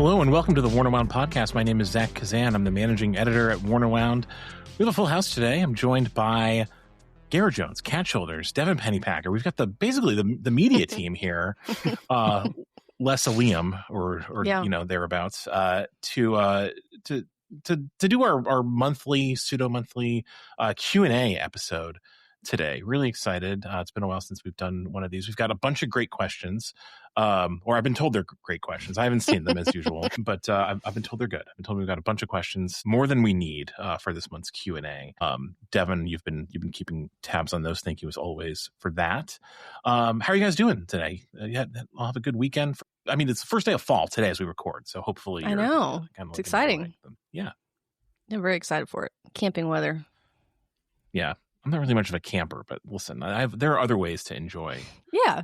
Hello and welcome to the Worn and Wound podcast. My name is Zach Kazan. I'm the managing editor at Worn and Wound. We have a full house today. I'm joined by Garrett Jones, Cat Shoulders, Devin Pennypacker. We've got basically the media team here. Less a Liam or thereabouts to do our monthly pseudo-monthly Q&A episode today. Really excited. It's been a while since we've done one of these. We've got a bunch of great questions, or I've been told they're great questions. I haven't seen them as usual, but I've been told they're good. I've been told we've got a bunch of questions, more than we need for this month's Q&A. Devin, you've been keeping tabs on those. Thank you as always for that. How are you guys doing today? I'll have a good weekend. It's the first day of fall today as we record, so hopefully I know. It's exciting. Yeah. I'm very excited for it. Camping weather. Yeah. I'm not really much of a camper, but listen, there are other ways to enjoy. Yeah,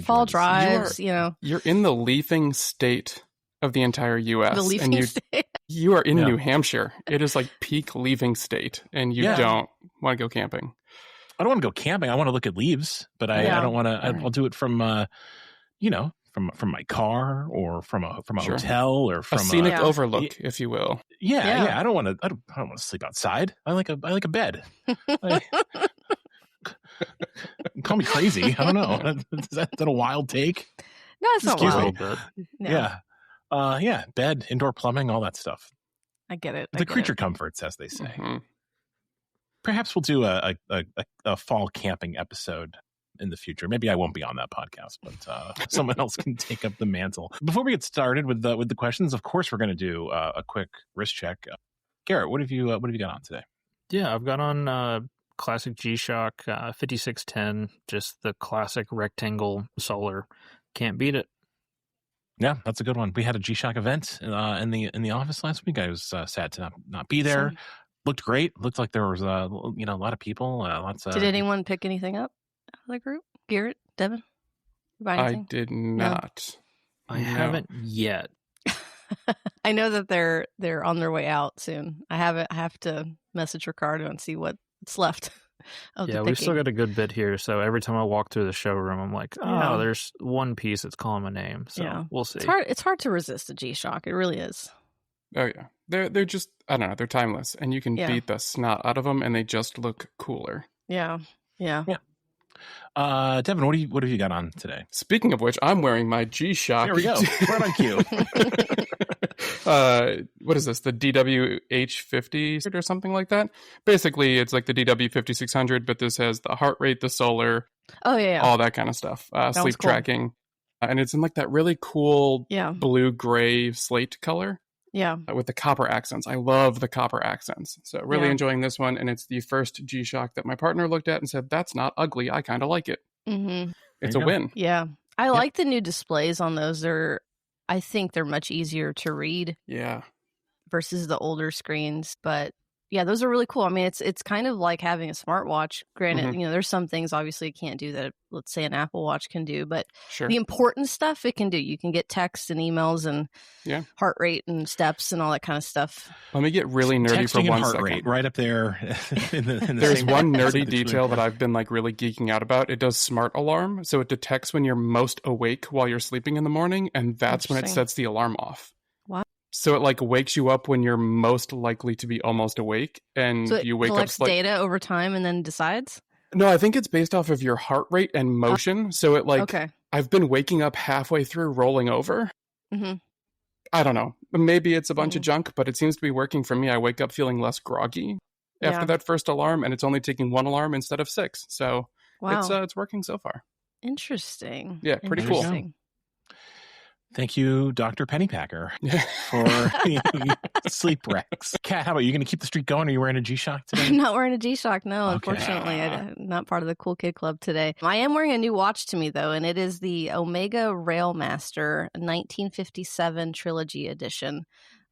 fall drives, You're in the leafing state of the entire U.S. The leafing state? You are in New Hampshire. It is like peak leafing state, and you don't want to go camping. I don't want to go camping. I want to look at leaves, but I don't want to. I'll do it from, from my car or from a hotel or from a scenic overlook, if you will. Yeah. I don't want to sleep outside. I like a bed. Call me crazy. I don't know. Is that a wild take? No, it's not wild. No. Yeah. Bed, indoor plumbing, all that stuff. I get it. The creature comforts, as they say. Mm-hmm. Perhaps we'll do a fall camping episode in the future. Maybe I won't be on that podcast, but someone else can take up the mantle. Before we get started with the questions, of course, we're going to do a quick wrist check. Garrett, what have you got on today? Yeah, I've got on classic G-Shock 5610, just the classic rectangle solar. Can't beat it. Yeah, that's a good one. We had a G-Shock event in the office last week. I was sad to not be there. Same. Looked great. Looked like there was a lot of people. Did anyone pick anything up out of the group? Garrett, Devin, I did not. No. I haven't yet. I know that they're on their way out soon. I have to message Ricardo and see what's left of the picking. We've still got a good bit here. So every time I walk through the showroom, I'm like, there's one piece that's calling my name. So we'll see. It's hard to resist a G-Shock. It really is. Oh yeah, they're just, I don't know, they're timeless, and you can beat the snot out of them, and they just look cooler. Yeah. Devin, what have you got on today? Speaking of which, I'm wearing my G-Shock. There we go. Right on cue. What is this? The DW-H50 or something like that? Basically, it's like the DW-5600, but this has the heart rate, the solar, all that kind of stuff. Sleep tracking. And it's in like that really cool blue-gray slate color. Yeah. With the copper accents. I love the copper accents. So really enjoying this one. And it's the first G-Shock that my partner looked at and said, that's not ugly. I kind of like it. Mm-hmm. It's a win. Yeah. I like the new displays on those. I think they're much easier to read. Yeah. Versus the older screens. But yeah, those are really cool. I mean, it's kind of like having a smartwatch. Granted, there's some things obviously it can't do that, let's say, an Apple Watch can do, but the important stuff it can do. You can get texts and emails and heart rate and steps and all that kind of stuff. Let me get really nerdy Texting for one heart second. Rate right up there. There's one nerdy detail that I've been like really geeking out about. It does smart alarm, so it detects when you're most awake while you're sleeping in the morning, and that's when it sets the alarm off. So it like wakes you up when you're most likely to be almost awake, and so you wake up. Collects data over time and then decides. No, I think it's based off of your heart rate and motion. So it like I've been waking up halfway through rolling over. Mm-hmm. I don't know. Maybe it's a bunch of junk, but it seems to be working for me. I wake up feeling less groggy after that first alarm, and it's only taking one alarm instead of 6. So it's working so far. Interesting. Yeah, pretty cool. Thank you, Dr. Pennypacker, for sleep recs. Kat, how about you? Going to keep the streak going? Are you wearing a G-Shock today? I'm not wearing a G-Shock, no. Okay. Unfortunately, I'm not part of the Cool Kid Club today. I am wearing a new watch to me, though, and it is the Omega Railmaster 1957 Trilogy Edition.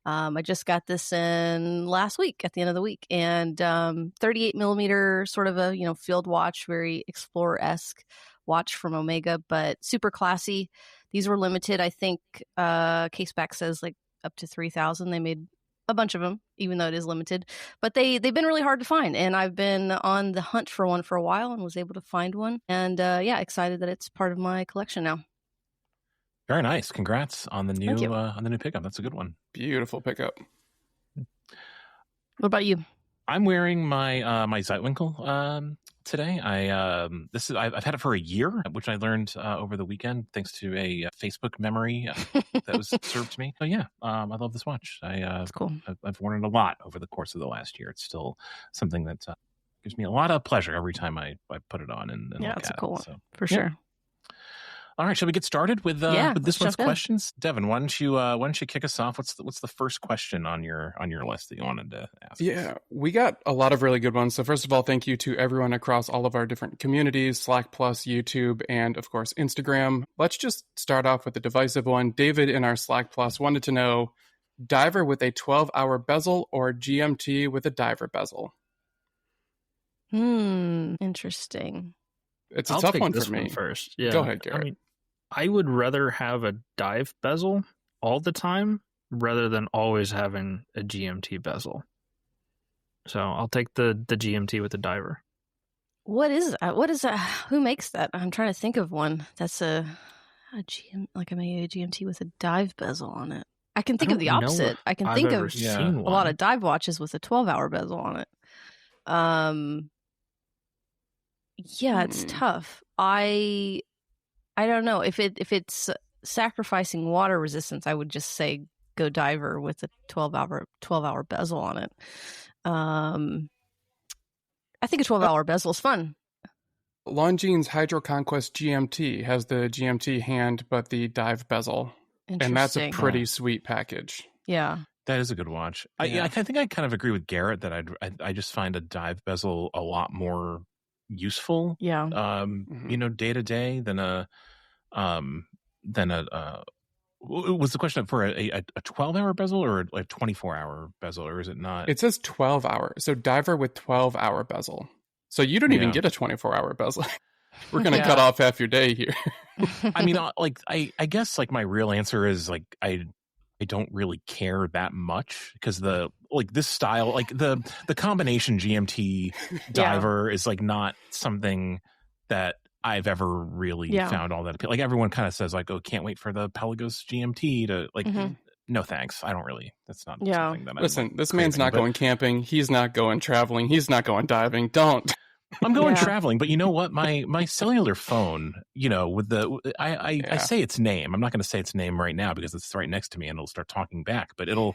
I just got this in last week, at the end of the week, and 38 millimeter, sort of a field watch, very Explorer-esque watch from Omega, but super classy. These were limited. I think Caseback says like up to 3,000. They made a bunch of them, even though it is limited. But they've been really hard to find, and I've been on the hunt for one for a while and was able to find one. And excited that it's part of my collection now. Very nice. Congrats on the new pickup. That's a good one. Beautiful pickup. What about you? I'm wearing my my Zeitwinkel today. I've had it for a year, which I learned over the weekend thanks to a Facebook memory that was served to me. So yeah, I love this watch. That's cool. I've worn it a lot over the course of the last year. It's still something that gives me a lot of pleasure every time I put it on and yeah, look it's at a cool it. one So, for sure. All right, shall we get started with this one's questions? Devin, why don't you kick us off? What's the first question on your list that you wanted to ask? Yeah, we got a lot of really good ones. So first of all, thank you to everyone across all of our different communities, Slack Plus, YouTube, and of course Instagram. Let's just start off with the divisive one. David in our Slack Plus wanted to know, diver with a 12-hour bezel or GMT with a diver bezel? Interesting. It's a tough one for me. One first. Yeah. Go ahead, Garrett. I mean, I would rather have a dive bezel all the time rather than always having a GMT bezel. So I'll take the GMT with the diver. What is that? Who makes that? I'm trying to think of one. That's a GMT with a dive bezel on it. I can think of the opposite. I can think of a lot of dive watches with a 12-hour bezel on it. Yeah, it's tough. I don't know if it's sacrificing water resistance. I would just say go diver with a 12-hour bezel on it. I think a 12-hour bezel is fun. Longines Hydro Conquest GMT has the GMT hand, but the dive bezel, and that's a pretty sweet package. Yeah, that is a good watch. I think I kind of agree with Garrett that I just find a dive bezel a lot more useful. Yeah. Day to day than a was the question for a 12-hour bezel or a 24-hour bezel, or is it not? It says 12-hour. So diver with 12-hour bezel. So you don't even get a 24-hour bezel. We're going to cut off half your day here. I mean, I guess my real answer is I don't really care that much because this style, the combination GMT diver is not something that I've ever really found all that appealing. Everyone kind of says can't wait for the Pelagos GMT to no thanks. I don't really. That's not something that Listen, this man's not going camping. He's not going traveling. He's not going diving. Don't. I'm going traveling, but you know what? My cellular phone, with I say its name. I'm not going to say its name right now because it's right next to me and it'll start talking back. But it'll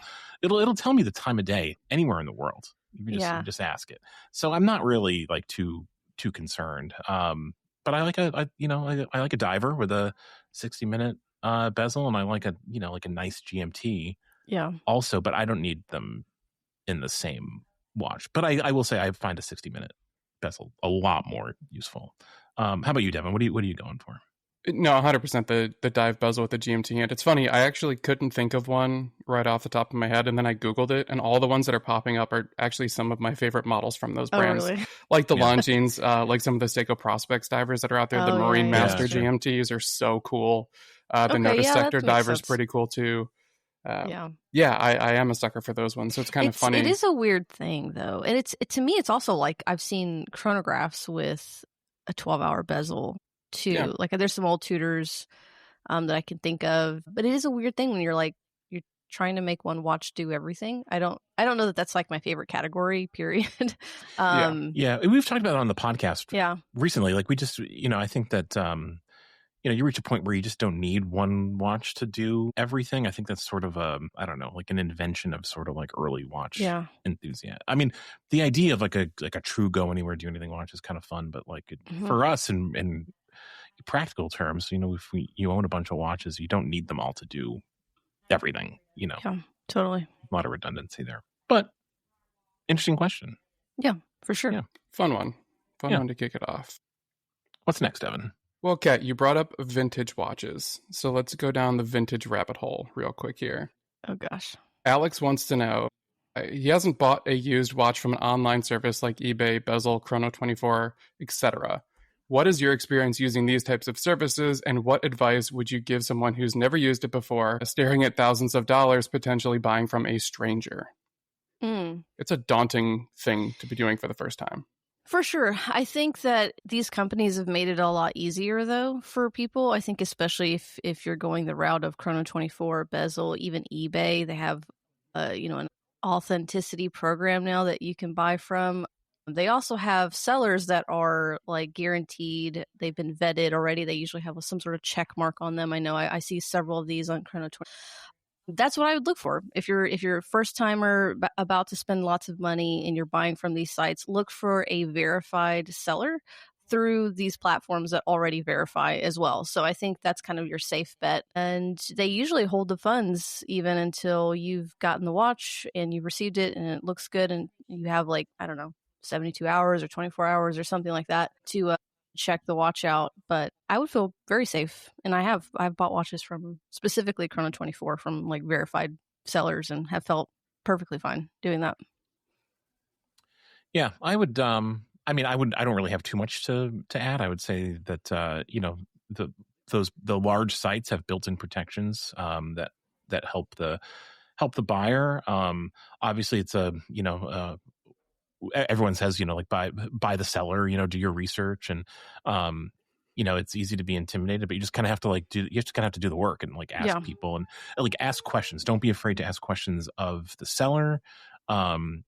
tell me the time of day anywhere in the world. You can just ask it. So I'm not really too concerned. But I like a diver with a 60-minute bezel, and I like a nice GMT. Yeah. Also, but I don't need them in the same watch. But I will say I find a 60-minute bezel a lot more useful. How about you, Devin? What are you going for? No, 100% the dive bezel with the GMT hand. It's funny, I actually couldn't think of one right off the top of my head, and then I Googled it, and all the ones that are popping up are actually some of my favorite models from those brands. Oh, really? Like the Longines, like some of the Seiko Prospects divers that are out there. The Marine Master GMTs are so cool. The Notice Sector diver's pretty cool too. I am a sucker for those ones, so it's kind of funny. It is a weird thing though, and to me it's also I've seen chronographs with a 12-hour bezel too. There's some old Tudors that I can think of, but it is a weird thing when you're trying to make one watch do everything. I don't know that that's my favorite category, period. We've talked about it on the podcast recently. We just I think that you reach a point where you just don't need one watch to do everything. I think that's sort of an invention of sort of early watch enthusiast. I mean, the idea of a true go anywhere, do anything watch is kind of fun, but for us in practical terms, if you own a bunch of watches, you don't need them all to do everything. Yeah, totally. A lot of redundancy there, but interesting question. Yeah, for sure. Yeah. Fun one to kick it off. What's next, Evan? Well, Kat, you brought up vintage watches, so let's go down the vintage rabbit hole real quick here. Oh, gosh. Alex wants to know, he hasn't bought a used watch from an online service like eBay, Bezel, Chrono24, etc. What is your experience using these types of services, and what advice would you give someone who's never used it before, staring at thousands of dollars, potentially buying from a stranger? It's a daunting thing to be doing for the first time. For sure. I think that these companies have made it a lot easier, though, for people. I think especially if you're going the route of Chrono24, Bezel, even eBay, they have, an authenticity program now that you can buy from. They also have sellers that are like guaranteed. They've been vetted already. They usually have some sort of check mark on them. I know I see several of these on Chrono24. That's what I would look for. If you're a first timer about to spend lots of money and you're buying from these sites, look for a verified seller through these platforms that already verify as well. So I think that's kind of your safe bet. And they usually hold the funds even until you've gotten the watch and you've received it and it looks good and you have 72 hours or 24 hours or something like that to check the watch out. But I would feel very safe, and I've bought watches from specifically Chrono24 from verified sellers and have felt perfectly fine doing that. Yeah, I would. I don't really have too much to add. I would say that the large sites have built-in protections that help the buyer. Obviously, it's everyone says, buy the seller, do your research. And, it's easy to be intimidated, but you just kind of have to do the work and ask people and ask questions. Don't be afraid to ask questions of the seller, so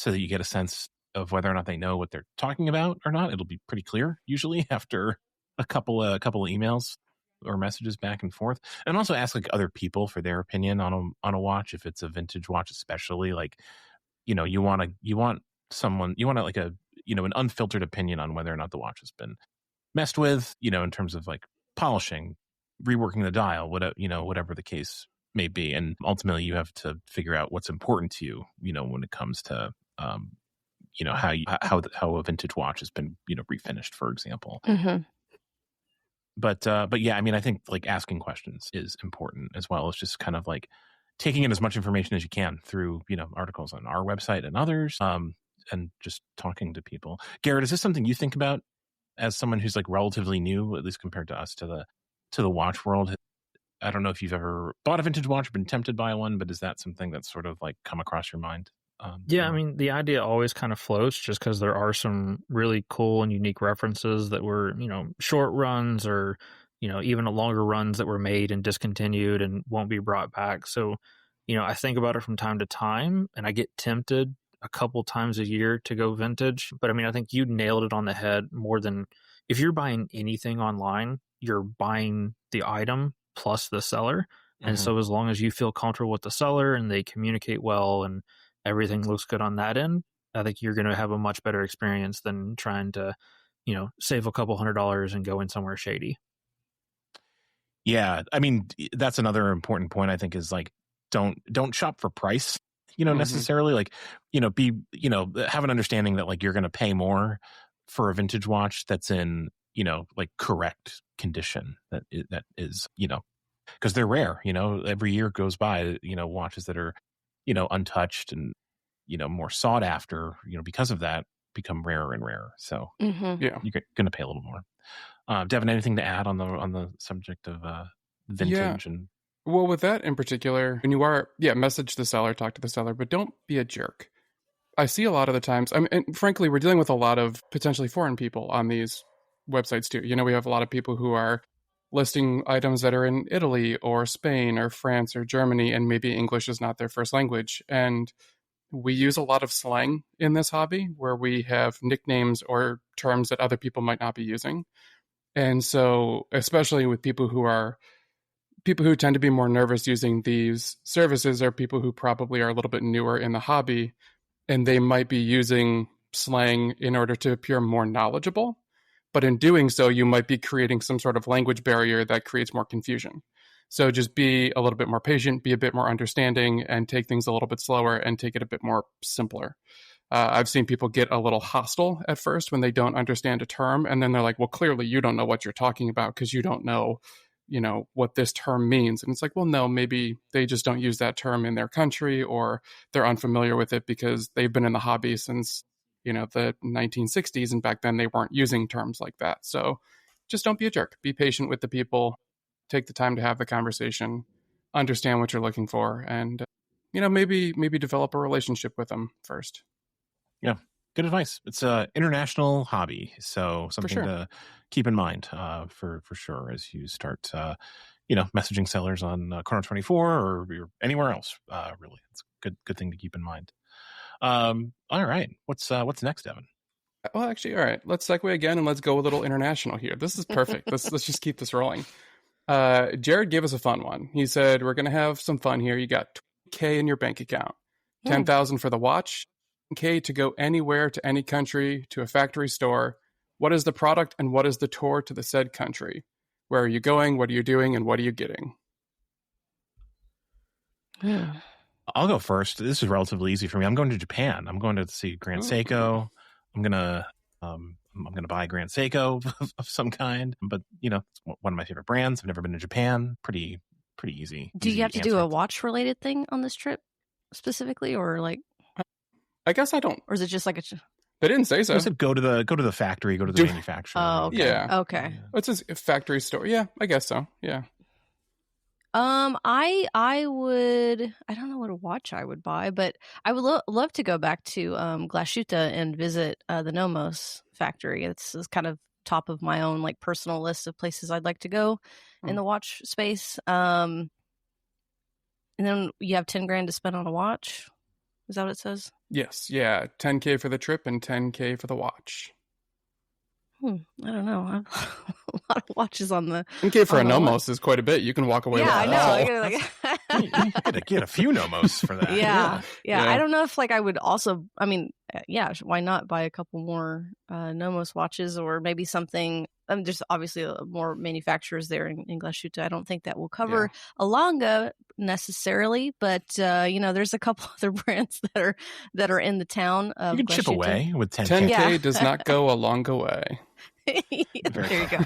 that you get a sense of whether or not they know what they're talking about or not. It'll be pretty clear usually after a couple of emails or messages back and forth. And also ask other people for their opinion on a watch. If it's a vintage watch, especially, you want an unfiltered opinion on whether or not the watch has been messed with, in terms of polishing, reworking the dial, whatever the case may be. And ultimately you have to figure out what's important to you, when it comes to, how a vintage watch has been, refinished, for example. Mm-hmm. But yeah, I think asking questions is important as well. It's just kind of taking in as much information as you can through, articles on our website and others, and just talking to people. Garrett, is this something you think about as someone who's relatively new, at least compared to us, to the watch world? I don't know if you've ever bought a vintage watch or been tempted by one, but is that something that's sort of come across your mind? Yeah, the idea always kind of floats just because there are some really cool and unique references that were, short runs or, even longer runs that were made and discontinued and won't be brought back. So, I think about it from time to time and I get tempted a couple times a year to go vintage. But I think you nailed it on the head. More than if you're buying anything online, you're buying the item plus the seller. Mm-hmm. And so as long as you feel comfortable with the seller and they communicate well and everything looks good on that end, I think you're going to have a much better experience than trying to, save a couple $100 and go in somewhere shady. Yeah. That's another important point, I think, is don't shop for price, necessarily. Have an understanding that you're going to pay more for a vintage watch that's in, correct condition, that is, because they're rare, every year goes by, watches that are, untouched and, more sought after, because of that, become rarer and rarer. So mm-hmm. Yeah, you're going to pay a little more. Devin, anything to add on the subject of vintage? And well, with that in particular, when you are, message the seller, talk to the seller, but don't be a jerk. I see a lot of the times, and frankly, we're dealing with a lot of potentially foreign people on these websites too. We have a lot of people who are listing items that are in Italy or Spain or France or Germany, and maybe English is not their first language. And we use a lot of slang in this hobby where we have nicknames or terms that other people might not be using. And so, especially with people who tend to be more nervous using these services are people who probably are a little bit newer in the hobby, and they might be using slang in order to appear more knowledgeable. But in doing so, you might be creating some sort of language barrier that creates more confusion. So just be a little bit more patient, be a bit more understanding, and take things a little bit slower and take it a bit more simpler. I've seen people get a little hostile at first when they don't understand a term, and then they're like, well, clearly you don't know what you're talking about because you don't know, what this term means. And it's like, well, no, maybe they just don't use that term in their country, or they're unfamiliar with it because they've been in the hobby since, the 1960s, and back then they weren't using terms like that. So just don't be a jerk. Be patient with the people. Take the time to have the conversation, understand what you're looking for, and maybe develop a relationship with them first. Yeah. Good advice. It's an international hobby, so something to keep in mind for sure as you start, messaging sellers on Chrono24 or anywhere else. Really, it's a good thing to keep in mind. All right, what's next, Evan? Well, actually, all right. Let's segue again and let's go a little international here. This is perfect. let's just keep this rolling. Jared gave us a fun one. He said, we're going to have some fun here. You got $20,000 in your bank account, $10,000 for the watch, $10,000 to go anywhere to any country, to a factory store. What is the product and what is the tour to the said country? Where are you going? What are you doing? And what are you getting? I'll go first. This is relatively easy for me. I'm going to Japan. I'm going to see Grand Seiko. I'm gonna buy Grand Seiko of some kind. But it's one of my favorite brands. I've never been to Japan. Pretty easy. Do you have to do a watch related thing on this trip specifically, or like? I guess I don't. Or is it just like a? They didn't say so. I said go to the factory, go to the manufacturer. Oh, okay. Yeah. Okay. It's a factory store. Yeah, I guess so. Yeah. I would. I don't know what a watch I would buy, but I would love to go back to Glashütte and visit the Nomos factory. It's kind of top of my own like personal list of places I'd like to go in the watch space. And then you have $10,000 to spend on a watch. Is that what it says? Yes. Yeah. $10,000 for the trip and $10,000 for the watch. I don't know. A lot of watches on the $10,000 for a Nomos is quite a bit. You can walk away with I know. You gotta get a few Nomos for that. Yeah. I don't know if I would also, why not buy a couple more Nomos watches, or maybe something. There's obviously more manufacturers there in Glashütte. I don't think that will cover a Lange necessarily, but there's a couple other brands that are in the town of you can chip away with $10,000. $10,000 does not go a long way. There you go.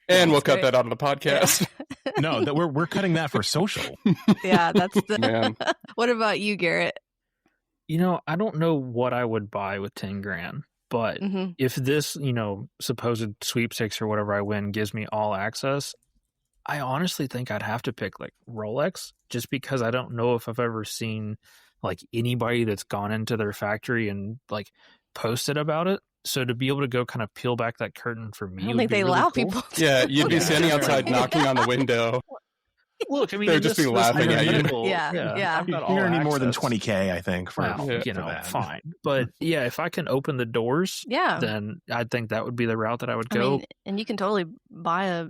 And we'll cut that out of the podcast. Yeah. No, that we're cutting that for social. Yeah, that's the man. What about you, Garrett? I don't know what I would buy with $10,000, but if this, supposed sweepstakes or whatever I win gives me all access, I honestly think I'd have to pick like Rolex, just because I don't know if I've ever seen like anybody that's gone into their factory and like posted about it. So to be able to go kind of peel back that curtain for me, I don't think they allow people. Yeah, you'd be standing outside knocking on the window. Look, I mean, they'd just be laughing at you. Yeah. You're gonna need more than $20,000, I think, for that. Fine. But yeah, if I can open the doors, then I think that would be the route that I would go. And you can totally buy a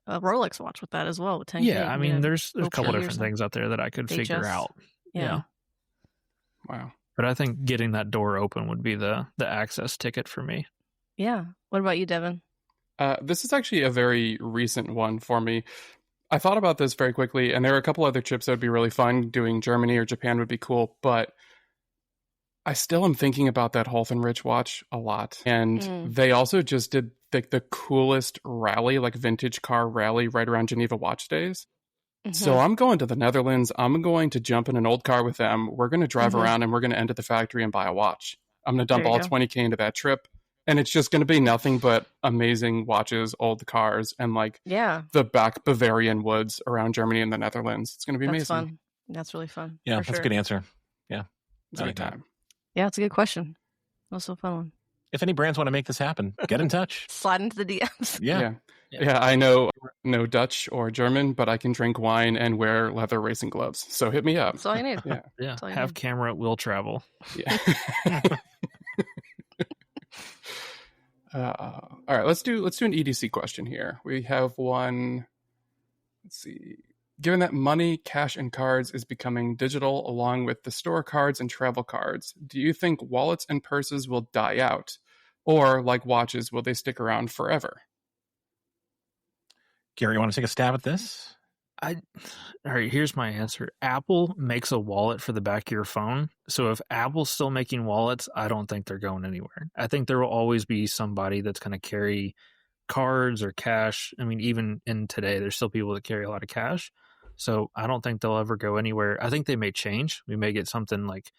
Rolex watch with that as well with $10,000. Yeah, I mean, there's a couple different things out there that I could figure out. Yeah. Wow. But I think getting that door open would be the access ticket for me. Yeah. What about you, Devin? This is actually a very recent one for me. I thought about this very quickly, and there are a couple other trips that would be really fun. Doing Germany or Japan would be cool, but I still am thinking about that Holfenrich watch a lot. And they also just did the coolest rally, like vintage car rally right around Geneva Watch Days. So I'm going to the Netherlands. I'm going to jump in an old car with them. We're going to drive around and we're going to end at the factory and buy a watch. I'm going to dump all $20,000 into that trip. And it's just going to be nothing but amazing watches, old cars, and the back Bavarian woods around Germany and the Netherlands. It's going to be amazing. Fun. That's really fun. Yeah, that's a good answer. Yeah. It's a good time. Yeah, it's a good question. Also a fun one. If any brands want to make this happen, get in touch. Slide into the DMs. Yeah, I know no Dutch or German, but I can drink wine and wear leather racing gloves. So hit me up. That's all you need. Yeah. Have camera, will travel. Yeah. All right, let's do an EDC question here. We have one. Let's see. Given that money, cash, and cards is becoming digital along with the store cards and travel cards, do you think wallets and purses will die out? Or, like watches, will they stick around forever? Gary, you want to take a stab at this? All right, here's my answer. Apple makes a wallet for the back of your phone. So if Apple's still making wallets, I don't think they're going anywhere. I think there will always be somebody that's going to carry cards or cash. I mean, even in today, there's still people that carry a lot of cash. So I don't think they'll ever go anywhere. I think they may change. We may get something like,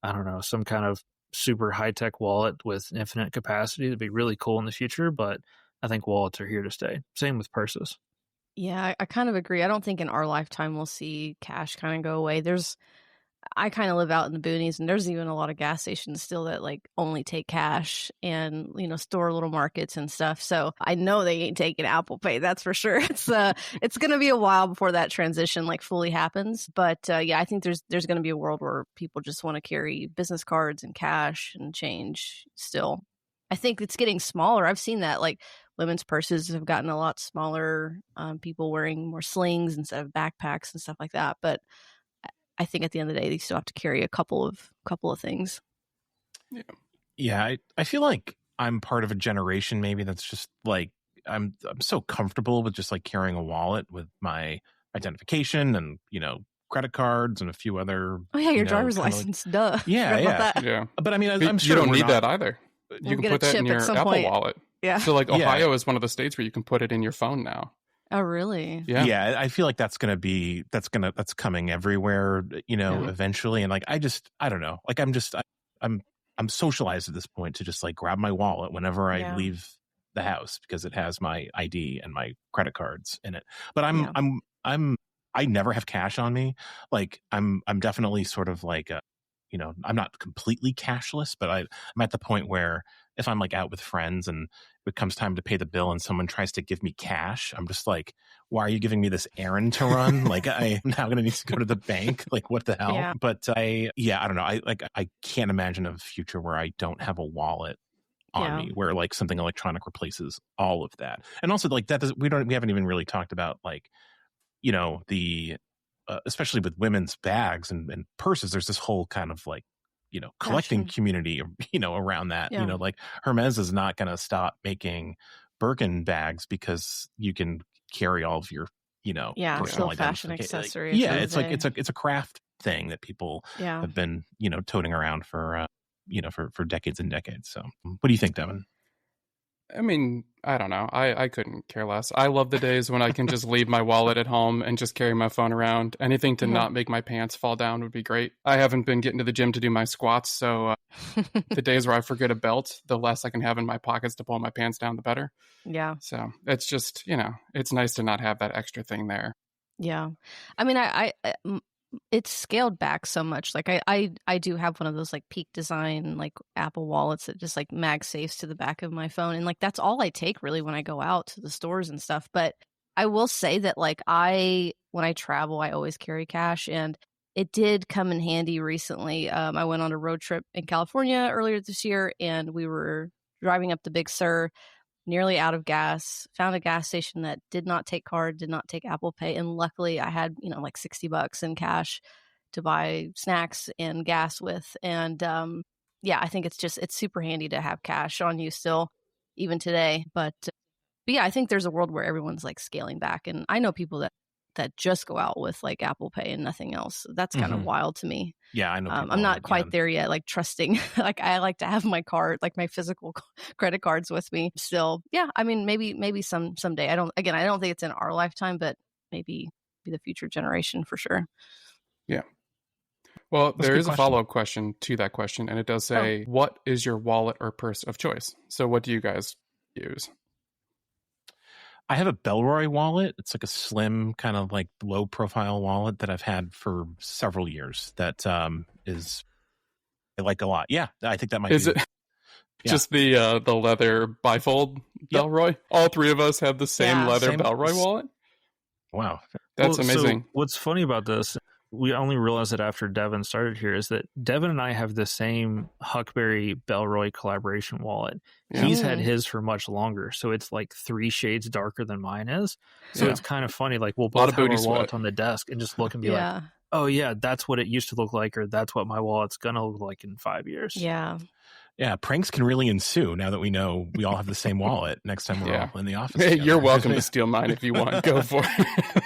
I don't know, some kind of super high-tech wallet with infinite capacity. That'd be really cool in the future, but I think wallets are here to stay. Same with purses. Yeah, I kind of agree. I don't think in our lifetime we'll see cash kind of go away. I kind of live out in the boonies, and there's even a lot of gas stations still that like only take cash and, you know, store little markets and stuff. So I know they ain't taking Apple Pay. That's for sure. It's going to be a while before that transition like fully happens. But yeah, I think there's going to be a world where people just want to carry business cards and cash and change still. I think it's getting smaller. I've seen that, like women's purses have gotten a lot smaller. People wearing more slings instead of backpacks and stuff like that. But I think at the end of the day, they still have to carry a couple of things. Yeah. I feel like I'm part of a generation maybe that's just like I'm so comfortable with just like carrying a wallet with my identification and, you know, credit cards and a few other. Oh yeah, your driver's license. Like, duh. Yeah. But I mean, I'm sure you don't need that either. You can put that in your Apple Wallet. Yeah. So like Ohio is one of the states where you can put it in your phone now. Oh, really? Yeah. I feel like that's coming everywhere, you know, eventually. And like, I don't know. Like, I'm socialized at this point to just like grab my wallet whenever I leave the house because it has my ID and my credit cards in it. But I never have cash on me. Like I'm definitely sort of like you know, I'm not completely cashless, but I'm at the point where if I'm like out with friends and it comes time to pay the bill and someone tries to give me cash, I'm just like, why are you giving me this errand to run? Like I'm now going to need to go to the bank. Like what the hell? Yeah. But I don't know. I can't imagine a future where I don't have a wallet on me where like something electronic replaces all of that. And also like we haven't even really talked about like, you know, the especially with women's bags and purses, there's this whole kind of like, you know, collecting community, you know, around that, you know, like Hermes is not going to stop making Birkin bags because you can carry all of your, you know, personal fashion accessories. Like, it's a craft thing that people have been, you know, toting around for, you know, for decades and decades. So what do you think, Devin? I mean, I don't know. I couldn't care less. I love the days when I can just leave my wallet at home and just carry my phone around. Anything to not make my pants fall down would be great. I haven't been getting to the gym to do my squats, so the days where I forget a belt, the less I can have in my pockets to pull my pants down, the better. Yeah. So it's just, you know, it's nice to not have that extra thing there. Yeah. I mean, I it's scaled back so much. Like I do have one of those like Peak Design like Apple wallets that just like MagSafes to the back of my phone, and like that's all I take really when I go out to the stores and stuff. But I will say that like when I travel, I always carry cash, and it did come in handy recently. I went on a road trip in California earlier this year, and we were driving up the Big Sur, nearly out of gas, found a gas station that did not take card, did not take Apple Pay. And luckily I had, you know, like $60 in cash to buy snacks and gas with. And I think it's super handy to have cash on you still, even today. But yeah, I think there's a world where everyone's like scaling back. And I know people that just go out with like Apple Pay and nothing else. That's kind of wild to me. Yeah, I know. I'm not quite there yet, like trusting. Like I like to have my card, like my physical credit cards with me still. Yeah, I mean, maybe someday. I don't think it's in our lifetime, but maybe the future generation for sure. Yeah. Well, there is a follow-up question to that question, and it does say, what is your wallet or purse of choice? So what do you guys use? I have a Bellroy wallet. It's like a slim, kind of like low profile wallet that I've had for several years that is I like a lot. Yeah, I think that might be it. Just the leather bifold Bellroy? All three of us have the same leather Bellroy wallet? Wow. That's amazing. So what's funny about this, we only realized it after Devin started here, is that Devin and I have the same Huckberry Bellroy collaboration wallet. Yeah. He's had his for much longer, so it's like 3 shades darker than mine is. So it's kind of funny. Like we'll both have our wallet on the desk and just look and be like, oh yeah, that's what it used to look like, or that's what my wallet's gonna look like in 5 years. Yeah. Yeah, pranks can really ensue now that we know we all have the same wallet next time we're all in the office. Hey, you're welcome to steal mine if you want. Go for it.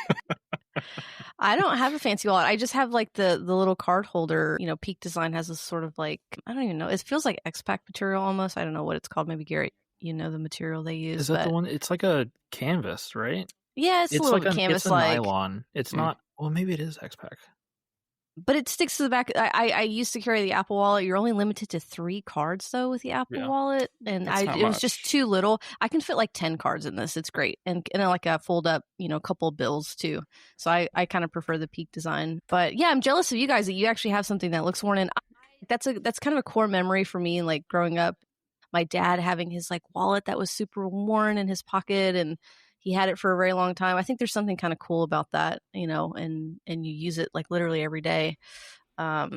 I don't have a fancy wallet. I just have like the little card holder. You know, Peak Design has this sort of like, I don't even know. It feels like X-Pac material almost. I don't know what it's called. Maybe Garrett, you know the material they use. Is that the one? It's like a canvas, right? Yeah, it's a little like canvas like. It's a nylon. It's not. Well, maybe it is X-Pac. But it sticks to the back. I used to carry the Apple Wallet. You're only limited to 3 cards, though, with the Apple Wallet. And it was just too little. I can fit like 10 cards in this. It's great. And like a fold up, a couple of bills, too. So I kind of prefer the Peak design. But yeah, I'm jealous of you guys that you actually have something that looks worn in. That's kind of a core memory for me, like growing up. My dad having his like wallet that was super worn in his pocket, and he had it for a very long time. I think there's something kind of cool about that, and you use it like literally every day. I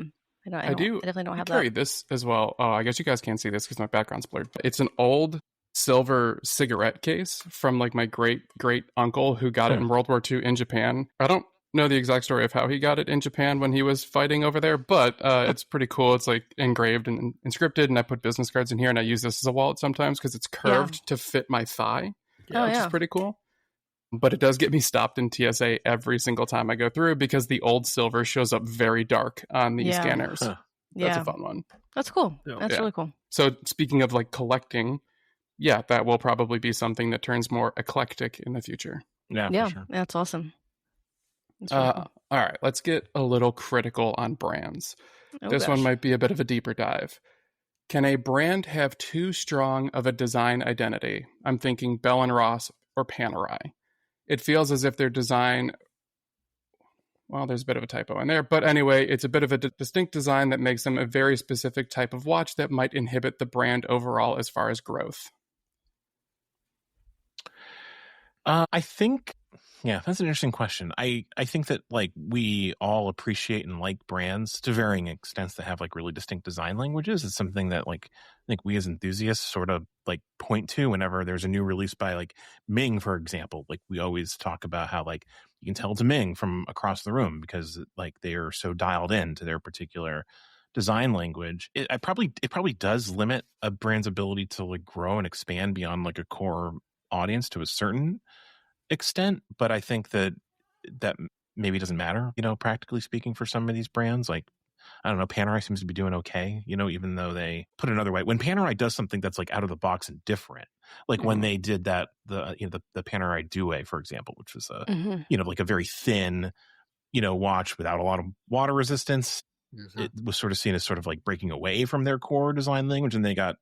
definitely don't have carry that. This as well. Oh, I guess you guys can't see this because my background's blurred. But it's an old silver cigarette case from like my great uncle who got it in World War II in Japan. I don't know the exact story of how he got it in Japan when he was fighting over there, but it's pretty cool. It's like engraved and inscripted, and I put business cards in here, and I use this as a wallet sometimes because it's curved to fit my thigh, which is pretty cool. But it does get me stopped in TSA every single time I go through because the old silver shows up very dark on the scanners. That's a fun one. That's cool. That's really cool. So speaking of like collecting, that will probably be something that turns more eclectic in the future. Yeah, for sure. That's awesome. Really cool. All right, let's get a little critical on brands. This one might be a bit of a deeper dive. Can a brand have too strong of a design identity? I'm thinking Bell & Ross or Panerai. It feels as if their design, well, there's a bit of a typo in there, but anyway, it's a bit of a distinct design that makes them a very specific type of watch that might inhibit the brand overall as far as growth. I think, that's an interesting question. I think that like we all appreciate and like brands to varying extents that have like really distinct design languages. It's something that like I think we as enthusiasts sort of like point to whenever there's a new release by like Ming, for example. Like we always talk about how like you can tell it's a Ming from across the room because like they are so dialed in to their particular design language. It probably does limit a brand's ability to like grow and expand beyond like a core audience to a certain extent, but I think that maybe doesn't matter, practically speaking, for some of these brands. Like, I don't know, Panerai seems to be doing okay, even though they put it another way. When Panerai does something that's like out of the box and different, like when they did that, the Panerai Due, for example, which was like a very thin, watch without a lot of water resistance. It was sort of seen as sort of like breaking away from their core design language, and they got,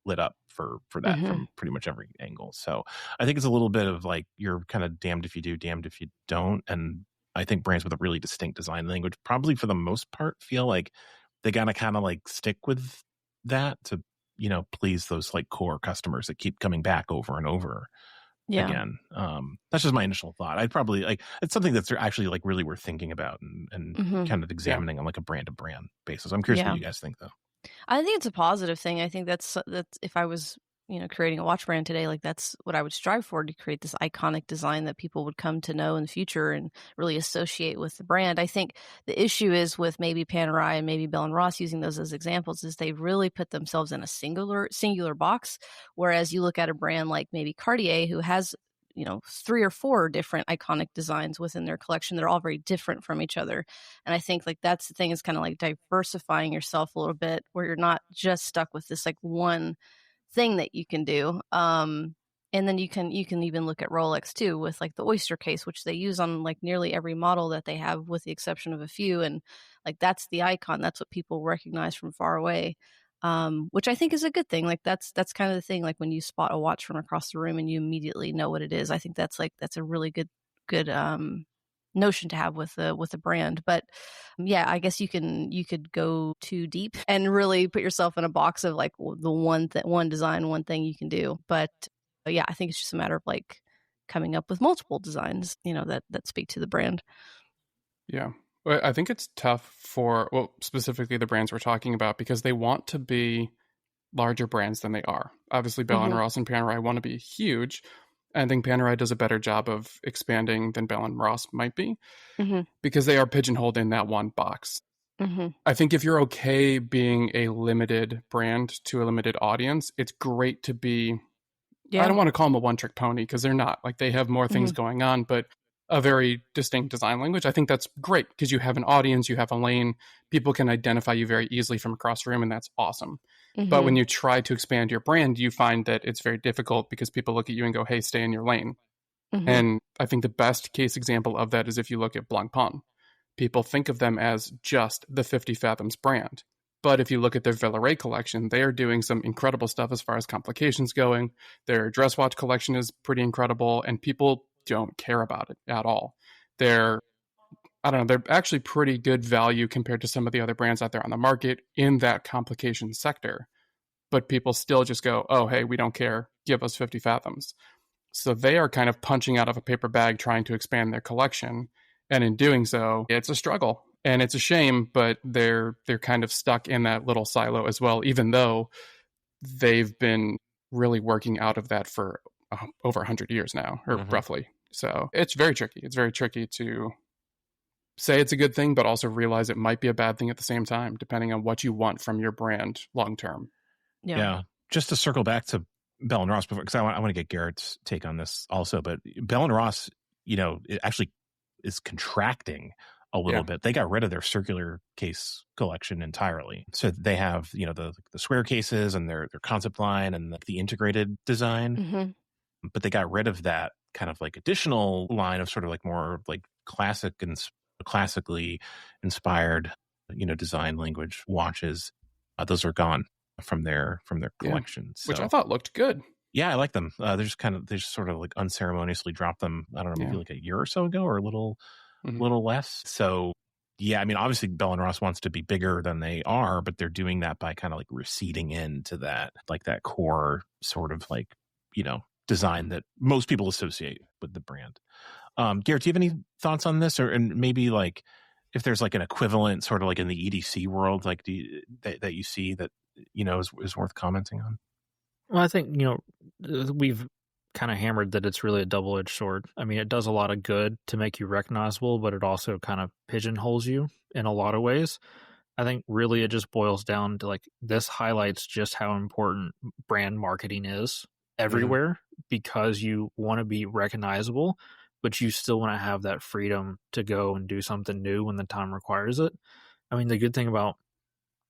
lit up for that from pretty much every angle. So I think it's a little bit of like you're kind of damned if you do, damned if you don't. And I think brands with a really distinct design language probably for the most part feel like they gotta kind of like stick with that to please those like core customers that keep coming back over and over again. That's just my initial thought. I'd probably like it's something that's actually like really worth thinking about and kind of examining on like a brand to brand basis. I'm curious what you guys think though. I think it's a positive thing. I think that's if I was, creating a watch brand today, like that's what I would strive for, to create this iconic design that people would come to know in the future and really associate with the brand. I think the issue is with maybe Panerai and maybe Bell & Ross, using those as examples, is they really put themselves in a singular box. Whereas you look at a brand like maybe Cartier, who has 3 or 4 different iconic designs within their collection. They're all very different from each other. And I think like that's the thing, is kind of like diversifying yourself a little bit, where you're not just stuck with this like one thing that you can do. And then you can even look at Rolex too, with like the Oyster case, which they use on like nearly every model that they have, with the exception of a few. And like that's the icon. That's what people recognize from far away. Which I think is a good thing. Like that's kind of the thing. Like when you spot a watch from across the room and you immediately know what it is, I think that's a really good notion to have with a brand. But I guess you could go too deep and really put yourself in a box of like the one design, one thing you can do. But I think it's just a matter of like coming up with multiple designs, that speak to the brand. Yeah. Well, I think it's tough for, specifically the brands we're talking about, because they want to be larger brands than they are. Obviously, Bell & Ross and Panerai want to be huge. I think Panerai does a better job of expanding than Bell & Ross might be, because they are pigeonholed in that one box. I think if you're okay being a limited brand to a limited audience, it's great to be, I don't want to call them a one-trick pony, because they're not. Like, they have more things going on, but a very distinct design language. I think that's great, because you have an audience, you have a lane, people can identify you very easily from across the room, and that's awesome. But when you try to expand your brand, you find that it's very difficult, because people look at you and go, hey, stay in your lane. And I think the best case example of that is if you look at Blancpain. people think of them as just the 50 Fathoms brand. But if you look at their Villaret collection, they are doing some incredible stuff as far as complications going. Their dress watch collection is pretty incredible, and people don't care about it at all. They're actually pretty good value compared to some of the other brands out there on the market in that complication sector. But people still just go, oh, hey, we don't care. Give us 50 Fathoms. So they are kind of punching out of a paper bag trying to expand their collection. And in doing so, it's a struggle. And it's a shame, but they're kind of stuck in that little silo as well, even though they've been really working out of that for over 100 years now, or roughly. So it's very tricky. It's very tricky to say it's a good thing, but also realize it might be a bad thing at the same time, depending on what you want from your brand long term. Yeah. Just to circle back to Bell & Ross, because I want to get Garrett's take on this also, but Bell & Ross, it actually is contracting a little bit. They got rid of their circular case collection entirely. So they have, the square cases and their concept line and the integrated design. But they got rid of that kind of like additional line of sort of like more like classically inspired, design language watches. Those are gone from their collection. So, which I thought looked good. Yeah, I like them. They just sort of like unceremoniously dropped them. I don't know, maybe like a year or so ago, or a little less. So yeah, I mean, obviously Bell & Ross wants to be bigger than they are, but they're doing that by kind of like receding into that, like that core sort of like, design that most people associate with the brand. Garrett, do you have any thoughts on this, and maybe like if there's like an equivalent sort of like in the EDC world, like that you see that, is worth commenting on? Well, I think, we've kind of hammered that it's really a double-edged sword. I mean, it does a lot of good to make you recognizable, but it also kind of pigeonholes you in a lot of ways. I think really it just boils down to like, this highlights just how important brand marketing is everywhere, because you want to be recognizable, but you still want to have that freedom to go and do something new when the time requires it. I mean, the good thing about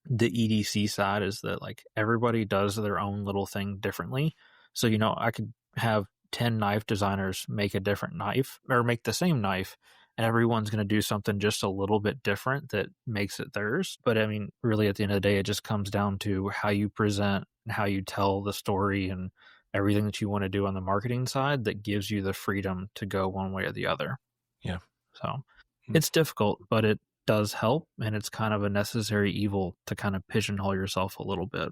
the EDC side is that like everybody does their own little thing differently. So, I could have 10 knife designers make a different knife or make the same knife, and everyone's going to do something just a little bit different that makes it theirs. But I mean, really at the end of the day, it just comes down to how you present and how you tell the story and everything that you want to do on the marketing side that gives you the freedom to go one way or the other. Yeah. So it's difficult, but it does help, and it's kind of a necessary evil to kind of pigeonhole yourself a little bit.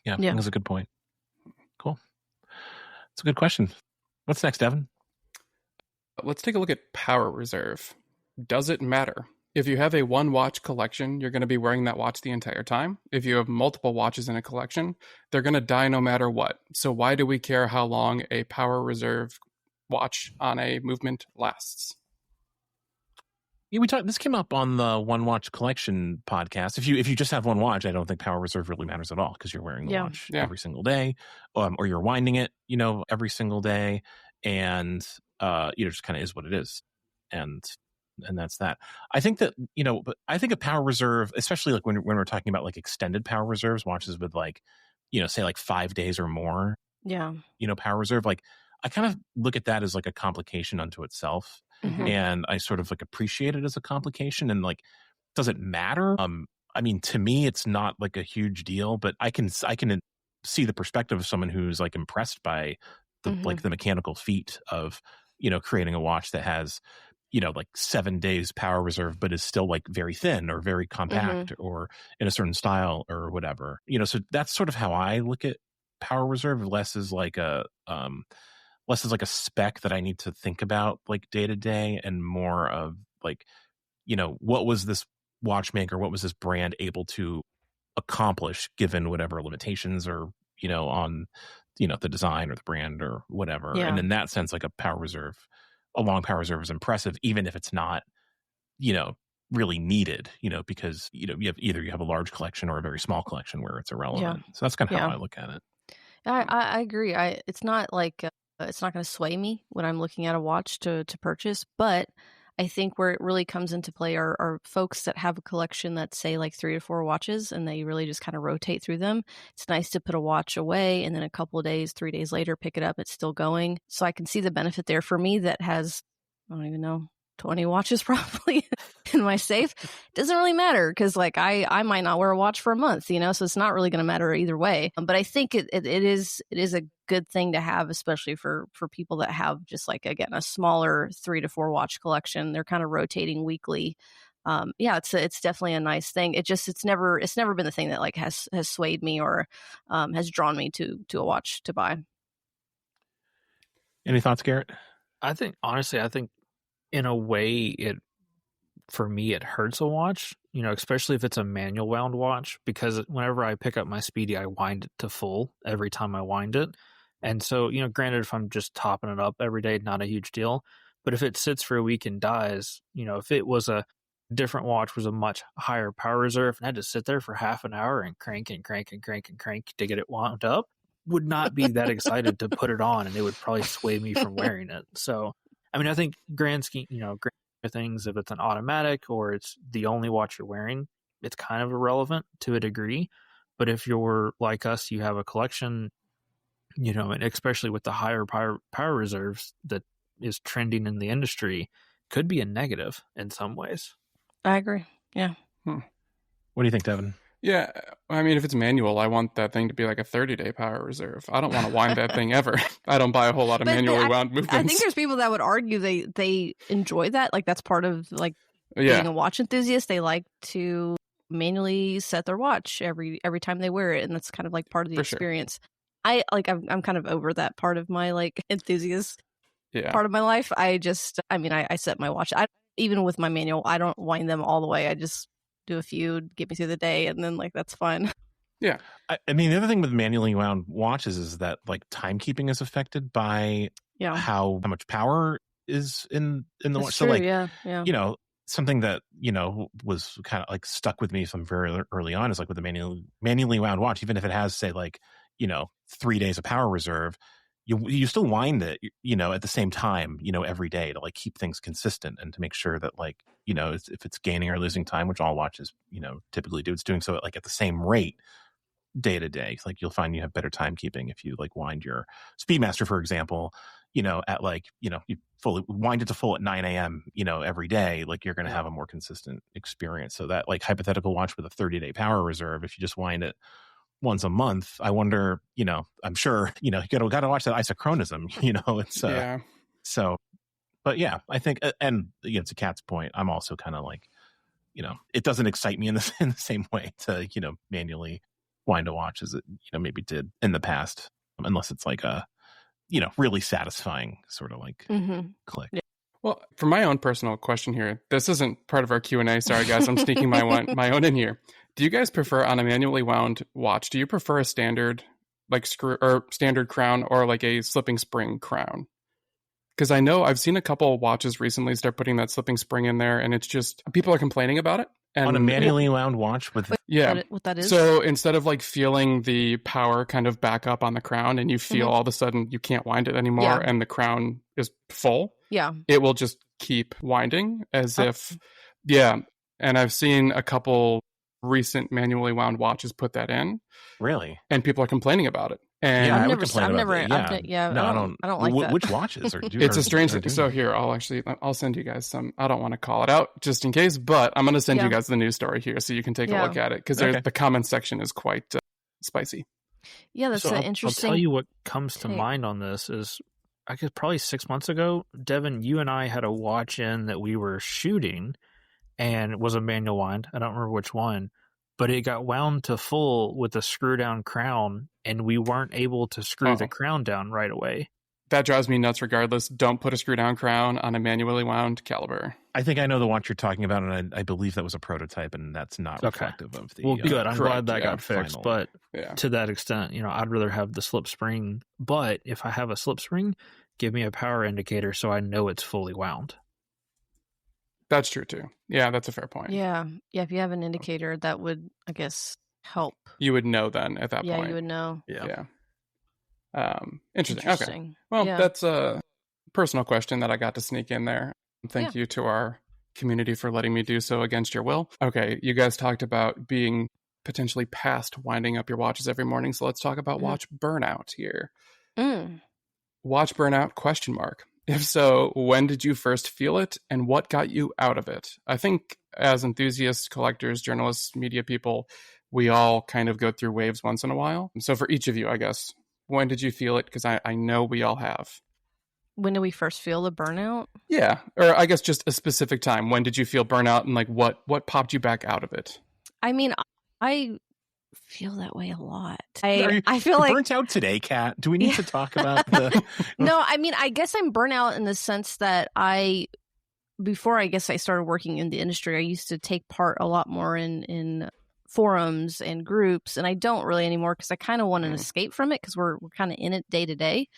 Yeah. That's a good point. Cool. That's a good question. What's next, Devin? Let's take a look at Power Reserve. Does it matter? If you have a one watch collection, you're going to be wearing that watch the entire time. If you have multiple watches in a collection, they're going to die no matter what. So why do we care how long a Power Reserve watch on a movement lasts? Yeah, this came up on the One Watch Collection podcast. If you just have one watch, I don't think Power Reserve really matters at all, because you're wearing the watch every single day, or you're winding it, every single day, and just kind of is what it is, and that's that. I think that but I think a Power Reserve, especially like when we're talking about like extended Power Reserves, watches with like say like 5 days or more. Yeah. Power Reserve, like I kind of look at that as like a complication unto itself. And I sort of like appreciate it as a complication, and like, does it matter? I mean, to me, it's not like a huge deal, but I can see the perspective of someone who's like impressed by the like the mechanical feat of creating a watch that has like 7 days Power Reserve, but is still like very thin or very compact or in a certain style or whatever. So that's sort of how I look at Power Reserve, less as like a spec that I need to think about like day to day, and more of like, what was this watchmaker, what was this brand able to accomplish given whatever limitations or, on, the design or the brand or whatever. Yeah. And in that sense, like a long Power Reserve is impressive, even if it's not, really needed, because, you have a large collection or a very small collection where it's irrelevant. So that's kind of how I look at it. I agree. It's not like, it's not going to sway me when I'm looking at a watch to purchase, but I think where it really comes into play are folks that have a collection that's, say, like 3 to 4 watches, and they really just kind of rotate through them. It's nice to put a watch away and then a couple of days, 3 days later, pick it up. It's still going. So I can see the benefit there for me that has, I don't even know, 20 watches probably in my safe. It doesn't really matter because like I might not wear a watch for a month, you know, so it's not really going to matter either way. But I think it is a good thing to have, especially for people that have just like, again, a smaller 3 to 4 watch collection. They're kind of rotating weekly. It's definitely a nice thing. It's never been the thing that like has swayed me or has drawn me to a watch to buy. Any thoughts, Garrett? I think in a way for me it hurts a watch, you know, especially if it's a manual wound watch, because whenever I pick up my Speedy, I wind it to full every time I wind it. And so, you know, granted, if I'm just topping it up every day, not a huge deal. But if it sits for a week and dies, you know, if it was a different watch, was a much higher power reserve and had to sit there for half an hour and crank to get it wound up, would not be that excited to put it on, and it would probably sway me from wearing it. So, I mean, I think grand scheme of things, if it's an automatic or it's the only watch you're wearing, it's kind of irrelevant to a degree. But if you're like us, you have a collection, you know, and especially with the higher power reserves that is trending in the industry, could be a negative in some ways. I agree. Yeah. What do you think, Devin? Yeah, I mean, if it's manual, I want that thing to be like a 30-day power reserve. I don't want to wind that thing ever. I don't buy a whole lot of manually wound movements. I think there's people that would argue they enjoy that. Like that's part of like being a watch enthusiast. They like to manually set their watch every time they wear it, and that's kind of like part of the experience. Sure. I'm kind of over that part of my like enthusiast part of my life. I set my watch. Even with my manual, I don't wind them all the way. I just do a few, get me through the day, and then like that's fine. Yeah, I mean the other thing with manually wound watches is that like timekeeping is affected by how much power is in the watch. True, so like you know, something that you know was kind of like stuck with me from very early on is like with the manually wound watch, even if it has say like 3 days of power reserve, you still wind it, you know, at the same time, you know, every day to like keep things consistent and to make sure that like, you know, if it's gaining or losing time, which all watches, you know, typically do, it's doing so like at the same rate day to day. Like you'll find you have better timekeeping if you like wind your Speedmaster, for example, you know, at like, you know, you fully wind it to full at 9 a.m., you know, every day, like you're going to have a more consistent experience. So that like hypothetical watch with a 30-day power reserve, if you just wind it once a month, I wonder, you know, I'm sure, you know, you got to watch that isochronism, you know, it's so, but yeah, I think, and you know, to Kat's point, I'm also kind of like, you know, it doesn't excite me in the same way to, you know, manually wind a watch as it, you know, maybe did in the past, unless it's like a, you know, really satisfying sort of like click. Yeah. Well, for my own personal question here, this isn't part of our Q&A. Sorry, guys, I'm sneaking my own in here. Do you guys prefer on a manually wound watch? Do you prefer a standard like screw or standard crown or like a slipping spring crown? Because I know I've seen a couple of watches recently start putting that slipping spring in there, and it's just people are complaining about it. And on a manually wound watch with what that is. So instead of like feeling the power kind of back up on the crown, and you feel all of a sudden you can't wind it anymore, and the crown is full. Yeah, it will just keep winding as if. And I've seen a couple recent manually wound watches put that in. Really? And people are complaining about it. And I don't like that. Which watches are it's a strange thing. So here, I'll send you guys some. I don't want to call it out just in case, but I'm going to send you guys the news story here so you can take a look at it, because the comment section is quite spicy. Yeah, that's interesting. I'll tell you what comes to mind on this is, I guess probably 6 months ago, Devin, you and I had a watch in that we were shooting, and it was a manual wind. I don't remember which one, but it got wound to full with a screw down crown, and we weren't able to screw the crown down right away. That drives me nuts regardless. Don't put a screw down crown on a manually wound caliber. I think I know the watch you're talking about, and I believe that was a prototype, and that's not reflective of the... Well, good. I'm glad that got fixed, final. But to that extent, you know, I'd rather have the slip spring, but if I have a slip spring, give me a power indicator so I know it's fully wound. That's true too. Yeah, that's a fair point. Yeah. If you have an indicator, that would, I guess, help. You would know then at that point. Yeah, you would know. Yeah. Interesting. Okay. Well, that's a personal question that I got to sneak in there. Thank you to our community for letting me do so against your will. Okay, you guys talked about being potentially past winding up your watches every morning, so let's talk about watch burnout here. Watch burnout, ? If so, when did you first feel it and what got you out of it? I think as enthusiasts, collectors, journalists, media people, we all kind of go through waves once in a while. So for each of you, I guess, when did you feel it? Because I know we all have. When did we first feel the burnout? Yeah. Or I guess just a specific time. When did you feel burnout and like what popped you back out of it? I mean, I feel that way a lot. I feel like burnt out today, Kat. Do we need to talk about the No, I mean, I guess I'm burnt out in the sense that before I guess I started working in the industry, I used to take part a lot more in forums and groups, and I don't really anymore because I kind of want an escape from it because we're kind of in it day to day.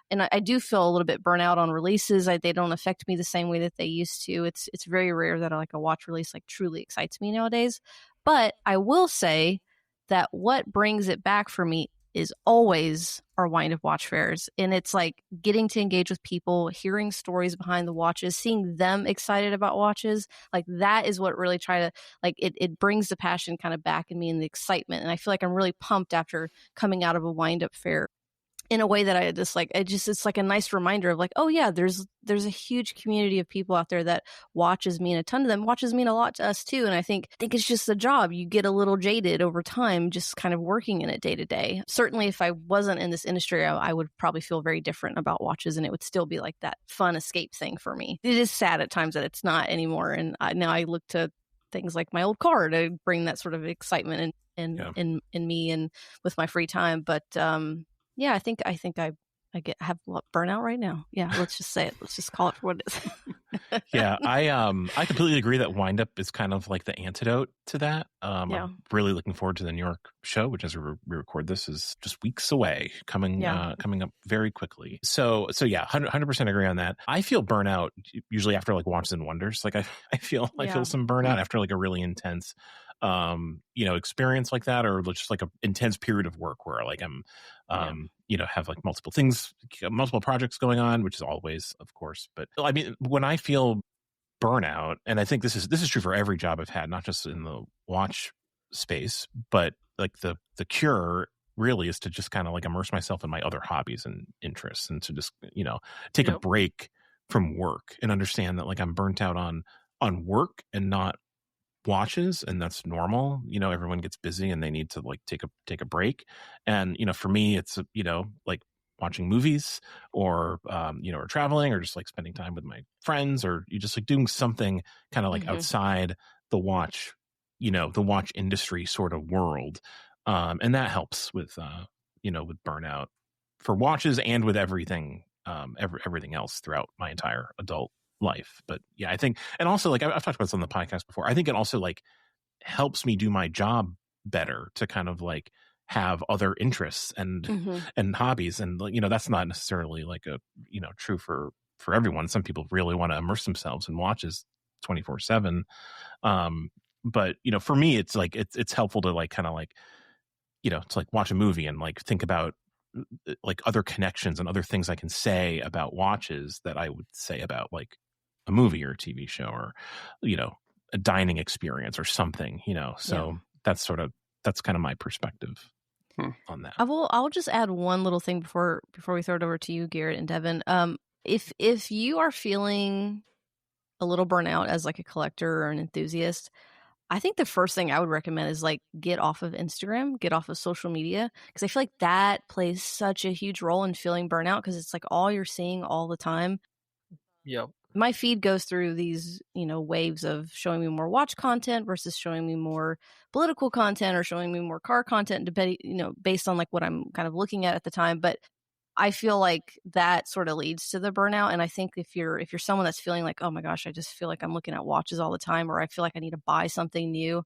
And I do feel a little bit burnt out on releases. They don't affect me the same way that they used to. It's very rare that a watch release like truly excites me nowadays. But I will say that what brings it back for me is always our Wind Up watch fairs. And it's like getting to engage with people, hearing stories behind the watches, seeing them excited about watches. Like that is what really it brings the passion kind of back in me and the excitement. And I feel like I'm really pumped after coming out of a Wind Up fair in a way that I just like. It's like a nice reminder of like, oh yeah, there's a huge community of people out there that watches mean a ton to them. Watches mean a lot to us too. And I think it's just a job. You get a little jaded over time, just kind of working in it day to day. Certainly if I wasn't in this industry, I would probably feel very different about watches, and it would still be like that fun escape thing for me. It is sad at times that it's not anymore. And now I look to things like my old car to bring that sort of excitement in me and with my free time. But, yeah, I think I have a lot burnout right now. Yeah, let's just say it. Let's just call it for what it is. Yeah, I completely agree that Wind Up is kind of like the antidote to that. I'm really looking forward to the New York show, which as we record this is just weeks away, coming up very quickly. So yeah, 100% agree on that. I feel burnout usually after like Watches and Wonders. Like I feel some burnout after like a really intense experience like that, or just like an intense period of work where like I'm have like multiple projects going on, which is always, of course. But I mean, when I feel burnout, and I think this is true for every job I've had, not just in the watch space, but like the cure really is to just kind of like immerse myself in my other hobbies and interests, and to just take a break from work and understand that like I'm burnt out on work and not watches, and that's normal. Everyone gets busy and they need to like take a break. And for me it's like watching movies or or traveling, or just like spending time with my friends, or you just like doing something kind of like outside the watch industry sort of world. And that helps with with burnout for watches and with everything else throughout my entire adult life. But yeah, I think, and also like I've talked about this on the podcast before, I think it also like helps me do my job better to kind of like have other interests and hobbies. And that's not necessarily like a true for everyone. Some people really want to immerse themselves in watches 24/7. But for me it's like it's helpful to like kind of like to like watch a movie and like think about like other connections and other things I can say about watches that I would say about like a movie or a TV show, or a dining experience or something. So that's kind of my perspective on that. I'll just add one little thing before we throw it over to you, Garrett and Devin. If you are feeling a little burnout as like a collector or an enthusiast, I think the first thing I would recommend is like get off of Instagram, get off of social media, because I feel like that plays such a huge role in feeling burnout, because it's like all you're seeing all the time. Yep. My feed goes through these, waves of showing me more watch content versus showing me more political content, or showing me more car content, based on like what I'm kind of looking at the time. But I feel like that sort of leads to the burnout. And I think if you're someone that's feeling like, oh my gosh, I just feel like I'm looking at watches all the time, or I feel like I need to buy something new,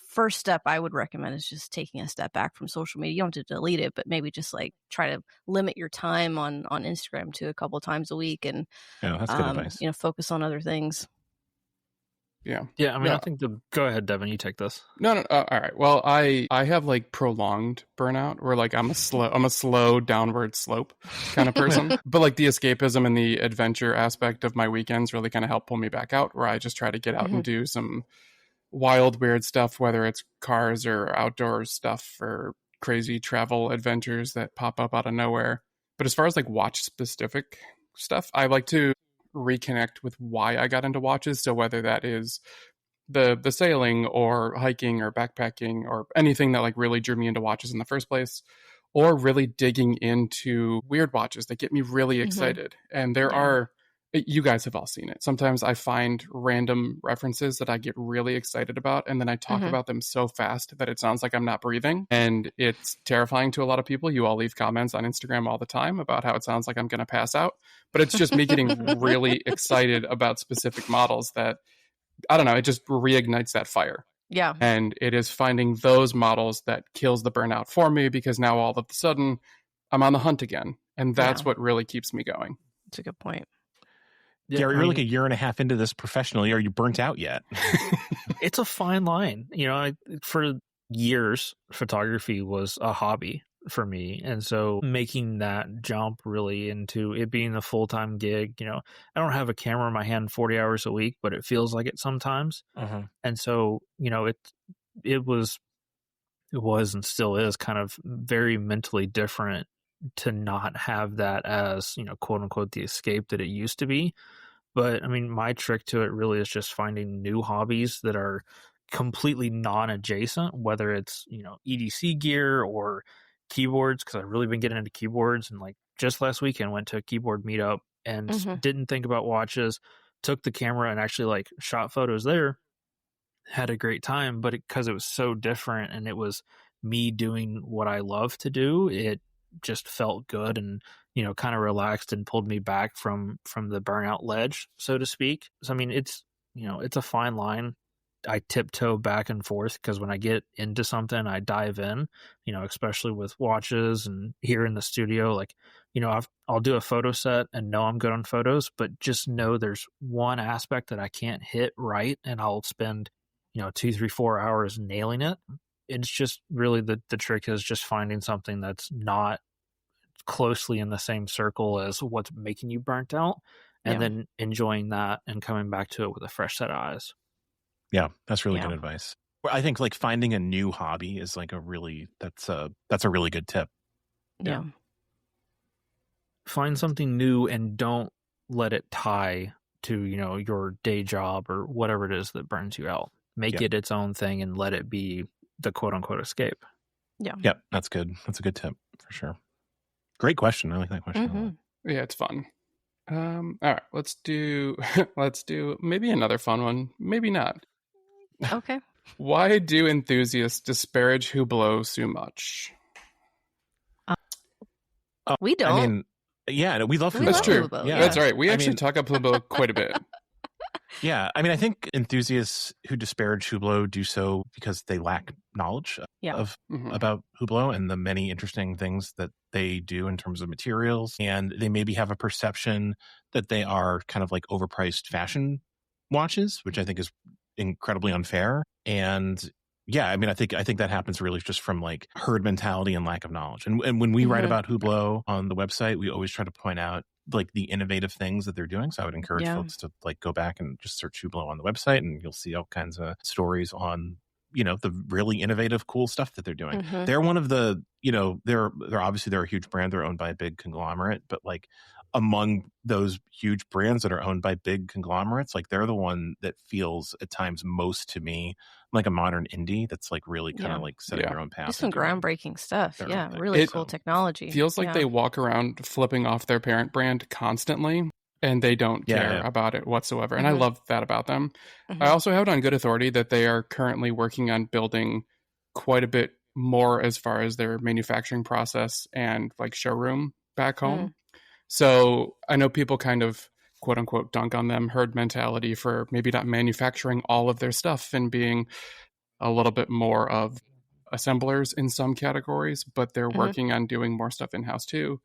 first step I would recommend is just taking a step back from social media. You don't have to delete it, but maybe just like try to limit your time on Instagram to a couple of times a week, and that's good advice. Focus on other things. Yeah. I mean, I think go ahead, Devin, you take this. No. All right. Well, I have like prolonged burnout, where like I'm a slow downward slope kind of person. But like the escapism and the adventure aspect of my weekends really kind of help pull me back out, where I just try to get out and do some wild, weird stuff, whether it's cars or outdoor stuff or crazy travel adventures that pop up out of nowhere. But as far as like watch specific stuff. I like to reconnect with why I got into watches. So whether that is the sailing or hiking or backpacking or anything that like really drew me into watches in the first place, or really digging into weird watches that get me really excited. And there are, you guys have all seen it. Sometimes I find random references that I get really excited about, and then I talk about them so fast that it sounds like I'm not breathing. And it's terrifying to a lot of people. You all leave comments on Instagram all the time about how it sounds like I'm going to pass out. But it's just me getting really excited about specific models that, I don't know, it just reignites that fire. Yeah. And it is finding those models that kills the burnout for me, because now all of a sudden I'm on the hunt again. And that's what really keeps me going. That's a good point. Yeah, Gary, you're like a year and a half into this professionally. Are you burnt out yet? It's a fine line. For years, photography was a hobby for me. And so making that jump really into it being a full-time gig, I don't have a camera in my hand 40 hours a week, but it feels like it sometimes. And so, it was and still is kind of very mentally different to not have that as, quote unquote, the escape that it used to be. But I mean, my trick to it really is just finding new hobbies that are completely non-adjacent, whether it's, EDC gear or keyboards, because I've really been getting into keyboards. And like just last weekend went to a keyboard meetup and didn't think about watches, took the camera and actually like shot photos there, had a great time. But because it was so different and it was me doing what I love to do, it just felt good and kind of relaxed and pulled me back from the burnout ledge, so to speak. So I mean, it's it's a fine line. I tiptoe back and forth because when I get into something, I dive in, especially with watches and here in the studio, like, I'll do a photo set and know I'm good on photos, but just know there's one aspect that I can't hit right. And I'll spend, 2, 3, 4 hours nailing it. It's just really the trick is just finding something that's not closely in the same circle as what's making you burnt out, and then enjoying that and coming back to it with a fresh set of eyes. Yeah, that's really good advice. I think like finding a new hobby is like that's a really good tip. Yeah. Find something new and don't let it tie to, your day job or whatever it is that burns you out. Make it its own thing and let it be the quote unquote escape. Yeah. Yep. That's good. That's a good tip for sure. Great question. I like that question. Yeah, it's fun. All right, let's do maybe another fun one. Maybe not. Okay. Why do enthusiasts disparage Hublot so much? We don't. I mean, we love Hublot. That's true. Hublot, That's right. We actually talk up Hublot quite a bit. Yeah, I mean, I think enthusiasts who disparage Hublot do so because they lack knowledge about Hublot and the many interesting things that they do in terms of materials, and they maybe have a perception that they are kind of like overpriced fashion watches, which I think is incredibly unfair. And yeah, I mean, I think that happens really just from like herd mentality and lack of knowledge. And when we write about Hublot on the website, we always try to point out like the innovative things that they're doing. So I would encourage folks to like go back and just search Hublot on the website, and you'll see all kinds of stories on, the really innovative, cool stuff that they're doing. They're one of the, they're obviously they're a huge brand. They're owned by a big conglomerate, but like among those huge brands that are owned by big conglomerates, like they're the one that feels at times most to me like a modern indie that's like really kind of like setting their own path. Some groundbreaking stuff. Yeah, really cool technology. Feels like they walk around flipping off their parent brand constantly, and they don't care about it whatsoever. And I love that about them. I also have it on good authority that they are currently working on building quite a bit more as far as their manufacturing process and like showroom back home. So I know people kind of quote unquote dunk on them, herd mentality, for maybe not manufacturing all of their stuff and being a little bit more of assemblers in some categories, but they're working on doing more stuff in-house too.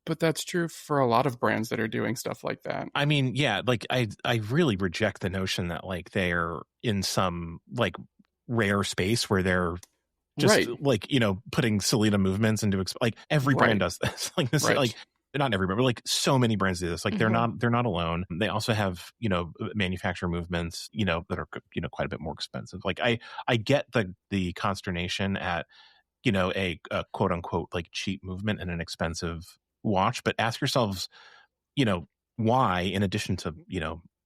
But that's true for a lot of brands that are doing stuff like that. I mean, yeah, like I really reject the notion that like they're in some like rare space where they're just like, putting Selena movements into like every brand does this. Like this, like not every brand, but like so many brands do this. Like they're not alone. They also have, manufacturer movements, that are, quite a bit more expensive. Like I get the consternation at, a quote unquote like cheap movement and an expensive watch, but ask yourselves, why, in addition to,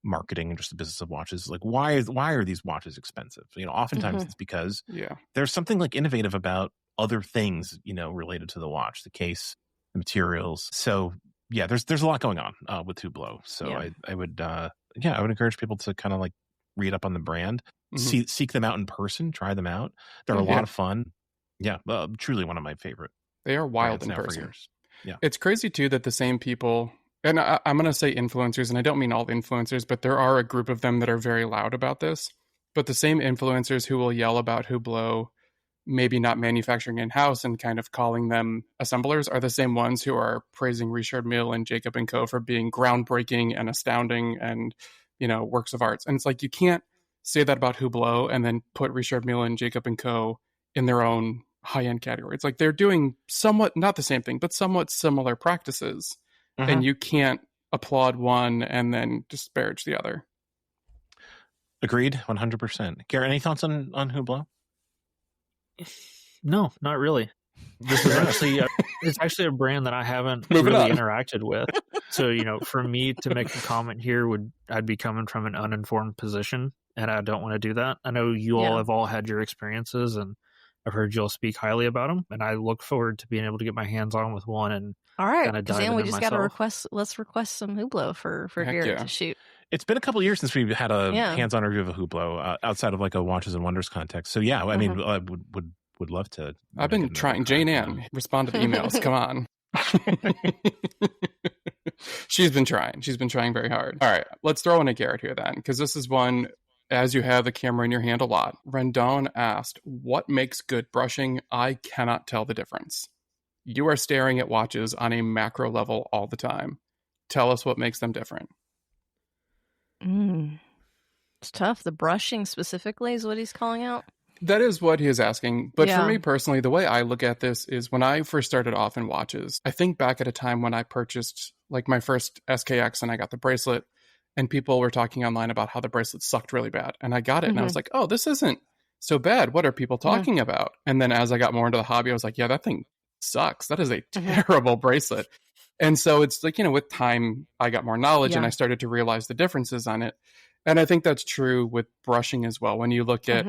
marketing and just the business of watches, like why are these watches expensive? Oftentimes it's because there's something like innovative about other things, related to the watch, the case, the materials. So yeah, there's a lot going on with Hublot. So I would encourage people to kind of like read up on the brand, seek them out in person, try them out. They're a lot of fun. Yeah, truly one of my favorite. They are wild in person. For years. Yeah, it's crazy too that the same people, and I'm going to say influencers, and I don't mean all influencers, but there are a group of them that are very loud about this. But the same influencers who will yell about Hublot maybe not manufacturing in-house and kind of calling them assemblers are the same ones who are praising Richard Mille and Jacob & Co. for being groundbreaking and astounding and, works of arts. And it's like, you can't say that about Hublot and then put Richard Mille and Jacob & Co. in their own high-end category. It's like they're doing somewhat, not the same thing, but somewhat similar practices. And you can't applaud one and then disparage the other. Agreed, 100%. Garrett, any thoughts on Hublot? No, not really. This is actually it's actually a brand that I haven't really interacted with. So, for me to make a comment here I'd be coming from an uninformed position, and I don't want to do that. I know you all have all had your experiences, and I've heard you all speak highly about them, and I look forward to being able to get my hands on with one and all right, Kazan, we just got to let's request some Hublot for Garrett to shoot. It's been a couple of years since we've had a hands-on review of a Hublot outside of like a Watches and Wonders context. So yeah, I mean, I would love to. I've been trying. Jane Ann, respond to the emails. Come on. She's been trying. She's been trying very hard. All right, let's throw in a Garrett here then, because this is one, as you have the camera in your hand a lot. Rendon asked, what makes good brushing? I cannot tell the difference. You are staring at watches on a macro level all the time. Tell us what makes them different. It's tough. The brushing specifically is what he's calling out. That is what he is asking. But for me personally, the way I look at this is when I first started off in watches, I think back at a time when I purchased like my first SKX and I got the bracelet, and people were talking online about how the bracelet sucked really bad. And I got it and I was like, oh, this isn't so bad. What are people talking about? And then as I got more into the hobby, I was like, yeah, that thing sucks. That is a terrible bracelet. And so it's like, with time, I got more knowledge and I started to realize the differences on it. And I think that's true with brushing as well. When you look at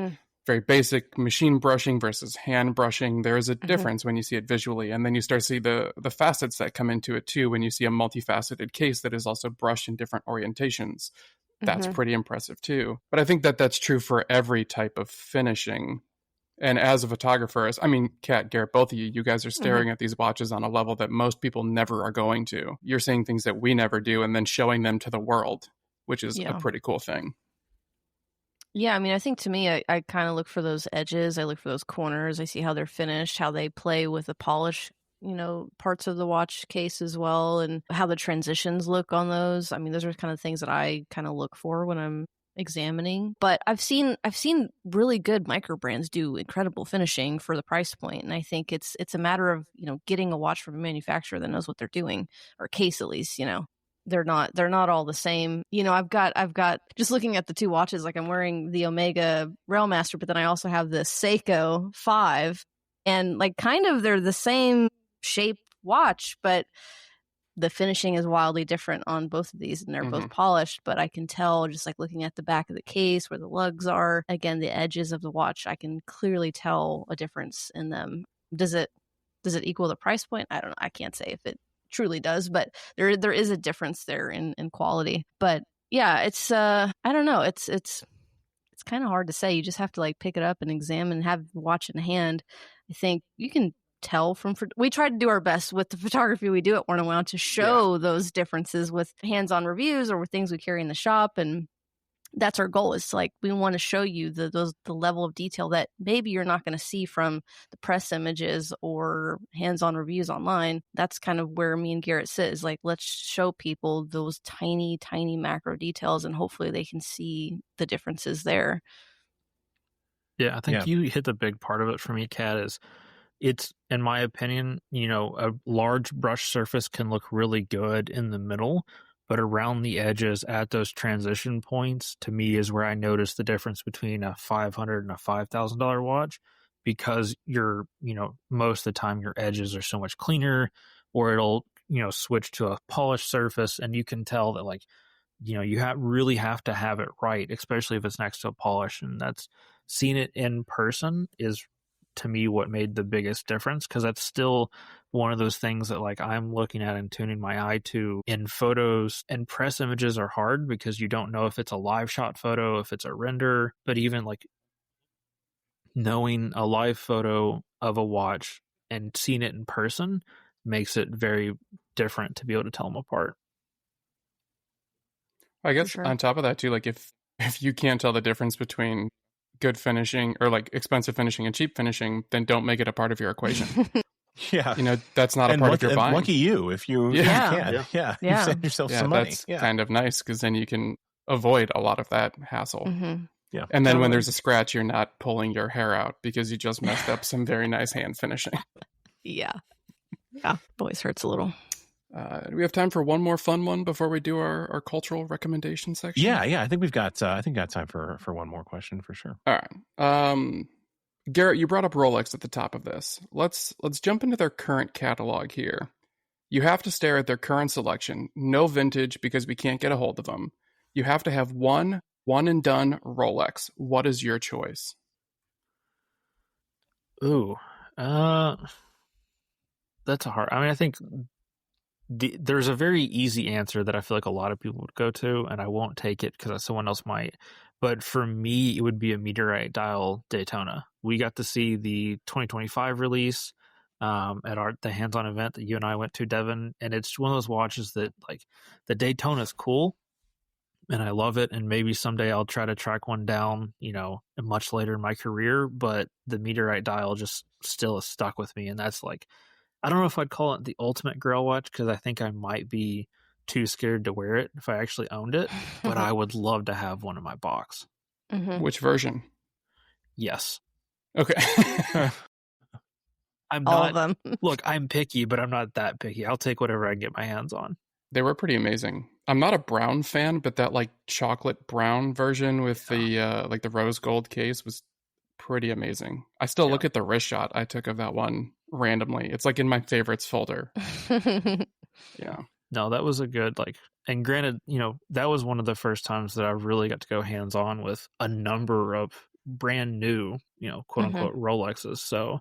very basic machine brushing versus hand brushing, there is a difference when you see it visually. And then you start to see the facets that come into it too. When you see a multifaceted case that is also brushed in different orientations, that's pretty impressive too. But I think that that's true for every type of finishing. And as a photographer, Kat, Garrett, both of you guys are staring at these watches on a level that most people never are going to. You're seeing things that we never do and then showing them to the world, which is a pretty cool thing. Yeah, I think to me, I kind of look for those edges. I look for those corners. I see how they're finished, how they play with the polish, parts of the watch case as well, and how the transitions look on those. Those are kind of things that I kind of look for when I'm examining. But I've seen really good micro brands do incredible finishing for the price point, and I think it's a matter of getting a watch from a manufacturer that knows what they're doing, or a case at least. They're not all the same. I've got just looking at the two watches, like I'm wearing the Omega Railmaster, but then I also have the Seiko 5, and like kind of they're the same shape watch, but the finishing is wildly different on both of these, and they're both polished, but I can tell just like looking at the back of the case where the lugs are, again, the edges of the watch, I can clearly tell a difference in them. Does it equal the price point? I don't know. I can't say if it truly does, but there is a difference there in quality. But yeah, it's I don't know. It's kind of hard to say. You just have to like pick it up and examine, have the watch in hand. I think you can tell we try to do our best with the photography we do at Worn and Wound to show those differences with hands-on reviews or with things we carry in the shop, and that's our goal. Is like we want to show you the level of detail that maybe you're not going to see from the press images or hands-on reviews online. That's kind of where me and Garrett sit, is like, let's show people those tiny macro details, and hopefully they can see the differences there. Yeah, I think you hit the big part of it for me, Kat. Is it's, in my opinion, a large brush surface can look really good in the middle, but around the edges at those transition points, to me, is where I notice the difference between a $500 and a $5,000 watch, because most of the time your edges are so much cleaner, or it'll switch to a polished surface, and you can tell that you really have to have it right, especially if it's next to a polish. And that's seeing it in person is, to me, what made the biggest difference, because that's still one of those things that I'm looking at and tuning my eye to in photos. And press images are hard because you don't know if it's a live shot photo, if it's a render, but even knowing a live photo of a watch and seeing it in person makes it very different to be able to tell them apart. I guess on top of that too, if you can't tell the difference between good finishing or expensive finishing and cheap finishing, then don't make it a part of your equation. Yeah. That's not a part of your buying. Lucky you if you can. Yeah. You save yourself some money. That's kind of nice, because then you can avoid a lot of that hassle. Mm-hmm. Yeah. And then when there's a scratch, you're not pulling your hair out because you just messed up some very nice hand finishing. Yeah. Always hurts a little. Do we have time for one more fun one before we do our cultural recommendation section? Yeah. I think we've got time for one more question for sure. All right. Garrett, you brought up Rolex at the top of this. Let's jump into their current catalog here. You have to stare at their current selection. No vintage, because we can't get a hold of them. You have to have one and done Rolex. What is your choice? Ooh, that's a hard. I think there's a very easy answer that I feel like a lot of people would go to, and I won't take it because someone else might. But for me, it would be a meteorite dial Daytona. We got to see the 2025 release at the hands-on event that you and I went to, Devin, and it's one of those watches that the Daytona is cool, and I love it, and maybe someday I'll try to track one down, much later in my career. But the meteorite dial just still is stuck with me, and that's I don't know if I'd call it the ultimate grail watch, because I think I might be too scared to wear it if I actually owned it, but I would love to have one in my box. Mm-hmm. Which version? Yes. Okay. I'm all not, of them. Look, I'm picky, but I'm not that picky. I'll take whatever I can get my hands on. They were pretty amazing. I'm not a brown fan, but that chocolate brown version with the rose gold case was pretty amazing. I still look at the wrist shot I took of that one randomly. It's in my favorites folder. Yeah. No, that was a good and granted, that was one of the first times that I really got to go hands on with a number of brand new, quote unquote Rolexes. So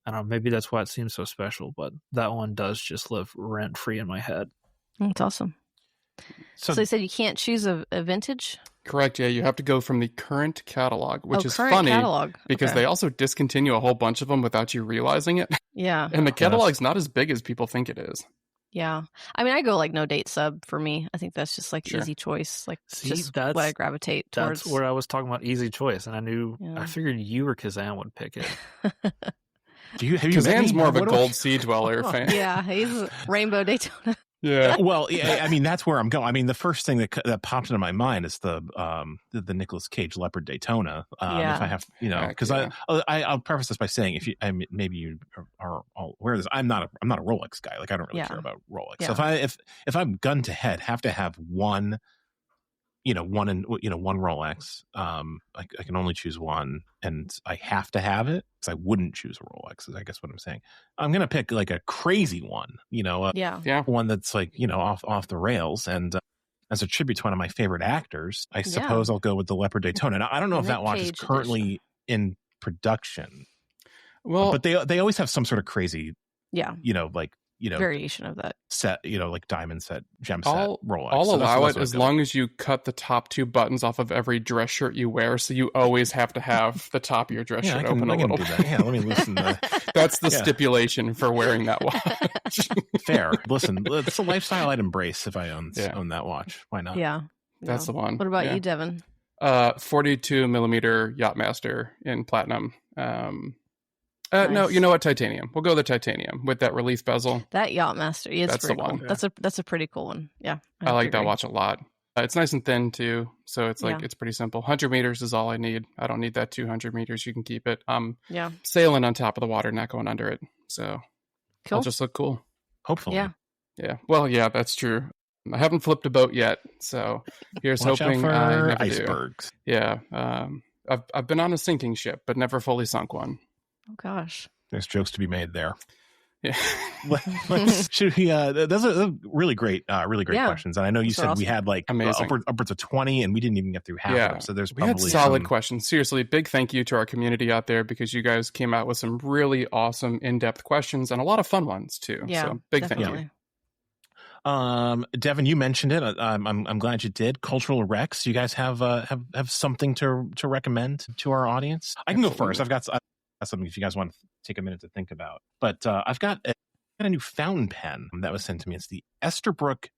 I don't know, maybe that's why it seems so special, but that one does just live rent free in my head. That's awesome. So they said you can't choose a vintage? Correct. Yeah, you have to go from the current catalog, which is current funny catalog. Because they also discontinue a whole bunch of them without you realizing it. Yeah. And the catalog's not as big as people think it is. Yeah. I go no date sub for me. I think that's just easy choice. See, just what I gravitate towards. That's where I was talking about easy choice. And I figured you or Kazan would pick it. Kazan's more of a gold sea dweller fan. Yeah, he's Rainbow Daytona. Yeah. Well, that's where I'm going. The first thing that popped into my mind is the Nicolas Cage Leopard Daytona. If I have, because I'll preface this by saying, maybe you are all aware of this, I'm not a Rolex guy. I don't really care about Rolex. Yeah. So if I'm gun to head, have to have one Rolex. I can only choose one, and I have to have it because I wouldn't choose a Rolex. Is I guess what I'm saying. I'm gonna pick a crazy one, one that's off the rails. And as a tribute to one of my favorite actors, I suppose I'll go with the Leopard Daytona. Now, I don't know if that watch is currently in production. Well, but they always have some sort of crazy, variation of that set, diamond set, gem set Rolex. I'll allow it as long as you cut the top two buttons off of every dress shirt you wear, so you always have to have the top of your dress shirt open a little. Yeah, let me loosen the. That's the stipulation for wearing that watch. Fair. Listen, it's a lifestyle I'd embrace if I own that watch. Why not? Yeah, that's the one. What about you, Devin? 42 millimeter Yachtmaster in platinum. Nice. No, you know what? Titanium. We'll go the titanium with that relief bezel. That Yachtmaster. That's the one. Cool. That's a pretty cool one. Yeah. I like that watch a lot. It's nice and thin too. So it's it's pretty simple. 100 meters is all I need. I don't need that 200 meters. You can keep it. I'm sailing on top of the water, not going under it. So I'll just look cool. Hopefully. Yeah. Yeah. Well, yeah, that's true. I haven't flipped a boat yet. So here's hoping I never icebergs. Do. Yeah. I've been on a sinking ship, but never fully sunk one. Oh gosh. There's jokes to be made there. Yeah. Should we? Those are really great questions. And I know you said we had like upwards of 20, and we didn't even get through half of them. So there's probably we had solid questions. Seriously, big thank you to our community out there, because you guys came out with some really awesome, in-depth questions and a lot of fun ones too. Yeah, so big definitely. thank you. Devin, you mentioned it. I'm glad you did. Cultural Rex. You guys have something to recommend to our audience? I can go first. I've got something if you guys want to take a minute to think about. But I've got a new fountain pen that was sent to me. It's the Esterbrook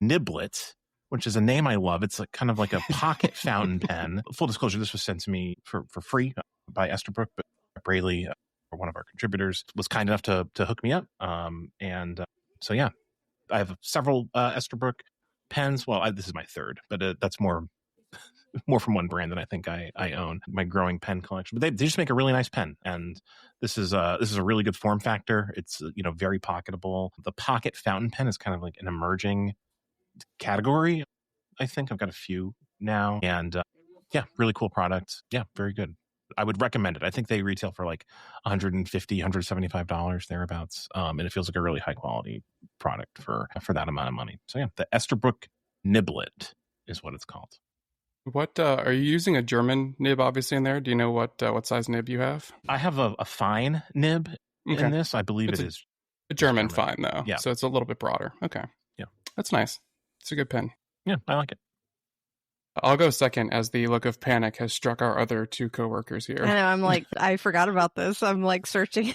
Niblet, which is a name I love. It's kind of like a pocket fountain pen. Full disclosure, this was sent to me for free by Esterbrook, but Braley, one of our contributors, was kind enough to hook me up. So yeah, I have several Esterbrook pens. Well, this is my third, but that's more from one brand than I think I own. My growing pen collection, but they just make a really nice pen, and this is a really good form factor. It's very pocketable. The pocket fountain pen is kind of like an emerging category. I think I've got a few now, and really cool product. Yeah, very good. I would recommend it. I think they retail for like $150, $175 thereabouts, and it feels like a really high quality product for that amount of money. So yeah, the Esterbrook Niblet is what it's called. What are you using? A German nib, obviously, in there? Do you know what size nib you have? I have a fine nib in this. I believe it's a German fine, though. Yeah, so it's a little bit broader. Okay, yeah, that's nice. It's a good pen. Yeah, I like it. I'll go second, as the look of panic has struck our other two coworkers here. I know. I'm like, I forgot about this. I'm like searching.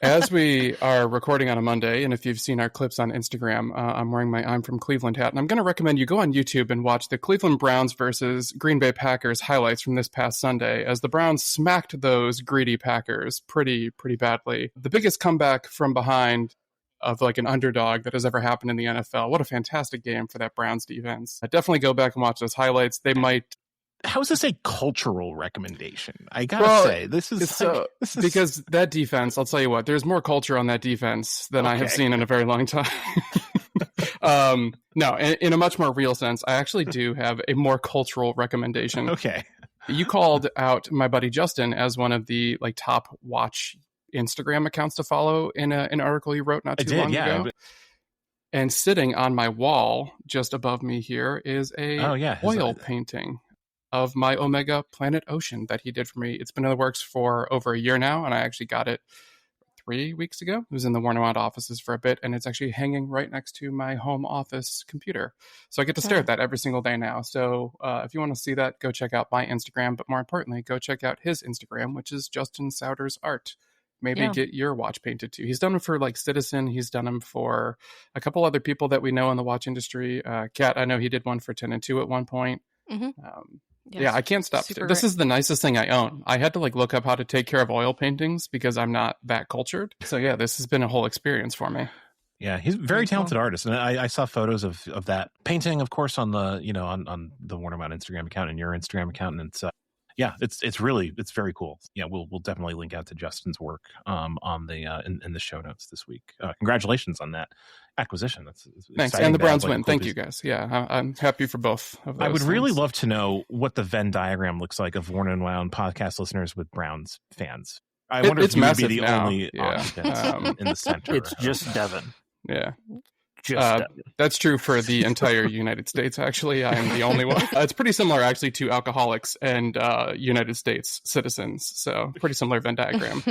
As we are recording on a Monday, and if you've seen our clips on Instagram, I'm wearing my I'm from Cleveland hat, and I'm going to recommend you go on YouTube and watch the Cleveland Browns versus Green Bay Packers highlights from this past Sunday, as the Browns smacked those greedy Packers pretty badly. The biggest comeback from behind of like an underdog that has ever happened in the NFL. What a fantastic game for that Browns defense. I definitely go back and watch those highlights. They might... How is this a cultural recommendation? I gotta say, this is because that defense, I'll tell you what, there's more culture on that defense than I have seen in a very long time. No, in a much more real sense, I actually do have a more cultural recommendation. Okay. You called out my buddy Justin as one of the like top watch Instagram accounts to follow in an article you wrote not too long ago. And sitting on my wall just above me here is oil painting of my Omega Planet Ocean that he did for me. It's been in the works for over a year now, and I actually got it 3 weeks ago. It was in the Warner Wound offices for a bit, and it's actually hanging right next to my home office computer. So I get to stare at that every single day now. So if you want to see that, go check out my Instagram, but more importantly, go check out his Instagram, which is Justin Souders Art. Maybe get your watch painted too. He's done them for like Citizen. He's done them for a couple other people that we know in the watch industry. Kat, I know he did one for 10 and 2 at one point. Mm-hmm. Yeah, I can't stop. This is the nicest thing I own. I had to like look up how to take care of oil paintings because I'm not that cultured. So yeah, this has been a whole experience for me. Yeah, he's a very talented artist, and I saw photos of that painting, of course, on the on the Warner Wound Instagram account and your Instagram account, and it's really very cool. Yeah, we'll definitely link out to Justin's work on the in the show notes this week. Congratulations on that acquisition. That's thanks, and the Browns win. Thank you guys. Yeah, I'm happy for both of those. I would really love to know what the Venn diagram looks like of Warner and Wound podcast listeners with Browns fans. I wonder if you would be the only occupant in the center. It's just Devin. Yeah. That's true for the entire United States, actually. I'm the only one. It's pretty similar, actually, to alcoholics and United States citizens. So pretty similar Venn diagram.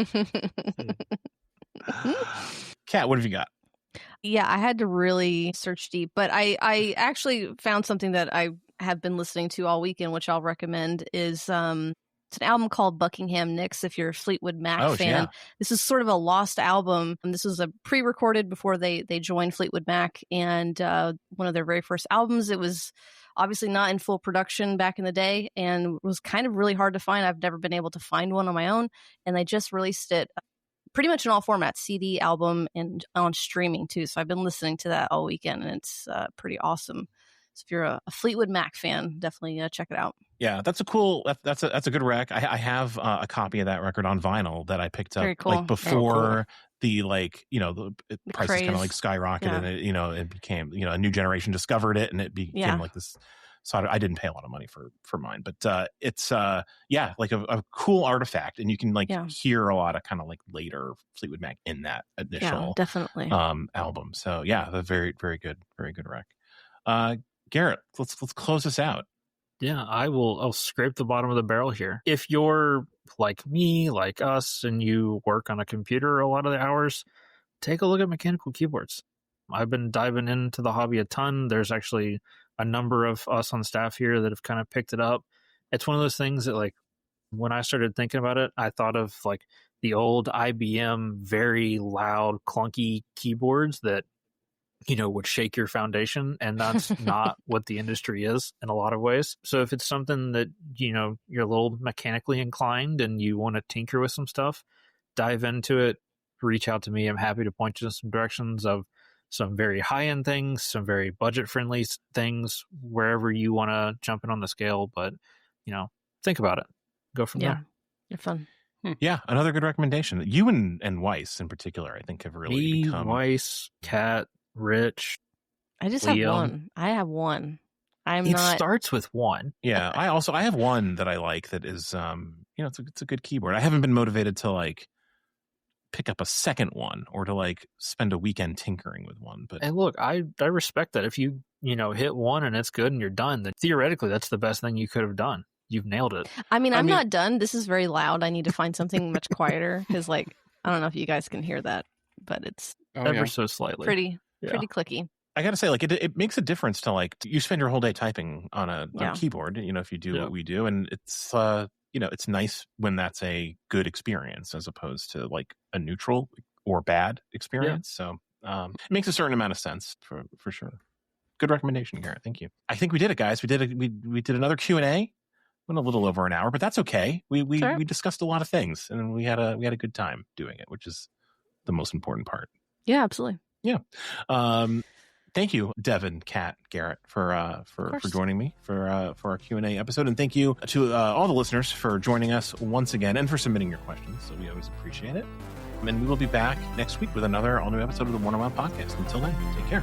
Kat, what have you got? Yeah, I had to really search deep, but I actually found something that I have been listening to all weekend, which I'll recommend, is it's an album called Buckingham Nicks, if you're a Fleetwood Mac fan. Yeah. This is sort of a lost album. This was a pre-recorded before they joined Fleetwood Mac, and one of their very first albums. It was obviously not in full production back in the day and was kind of really hard to find. I've never been able to find one on my own, and they just released it pretty much in all formats, CD, album, and on streaming too. So I've been listening to that all weekend, and it's pretty awesome. So if you're a Fleetwood Mac fan, definitely check it out. Yeah, that's a good rec. I have a copy of that record on vinyl that I picked up like before the the prices kind of like skyrocketed, and it became a new generation discovered it, and it became like this So I didn't pay a lot of money for mine, but it's like a cool artifact, and you can hear a lot of kind of like later Fleetwood Mac in that initial definitely album. So a very, very good rec. Garrett, let's close this out. Yeah, I'll scrape the bottom of the barrel here. If you're like me, like us, and you work on a computer a lot of the hours, take a look at mechanical keyboards. I've been diving into the hobby a ton. There's actually a number of us on staff here that have kind of picked it up. It's one of those things that, like, when I started thinking about it, I thought of like the old IBM very loud, clunky keyboards that, would shake your foundation. And that's not what the industry is in a lot of ways. So if it's something that, you're a little mechanically inclined and you want to tinker with some stuff, dive into it, reach out to me. I'm happy to point you in some directions of some very high-end things, some very budget-friendly things, wherever you want to jump in on the scale. But, think about it. Go from there. You're fun. Yeah, another good recommendation. You and Weiss in particular, I think, have really become... Weiss, Kat, Rich. I just have one. I have one. It starts with one. Yeah, I have one that I like that is, it's a good keyboard. I haven't been motivated to like pick up a second one or to like spend a weekend tinkering with one. But look, I respect that. If you hit one and it's good and you're done, then theoretically that's the best thing you could have done. You've nailed it. I'm not done. This is very loud. I need to find something much quieter because, like, I don't know if you guys can hear that, but it's ever so slightly pretty clicky. I got to say, like, it makes a difference to, like, you spend your whole day typing on a keyboard, if you do what we do, and it's it's nice when that's a good experience as opposed to like a neutral or bad experience. So it makes a certain amount of sense for sure. Good recommendation, Garrett. Thank you. I think we did it, guys. We did another Q&A. Went a little over an hour, but that's okay. We discussed a lot of things, and we had a good time doing it, which is the most important part. Yeah, absolutely. Yeah. Thank you, Devin, Kat, Garrett, for joining me for our Q&A episode. And thank you to all the listeners for joining us once again and for submitting your questions. So we always appreciate it. And we will be back next week with another all-new episode of the Warner Wild Podcast. Until then, take care.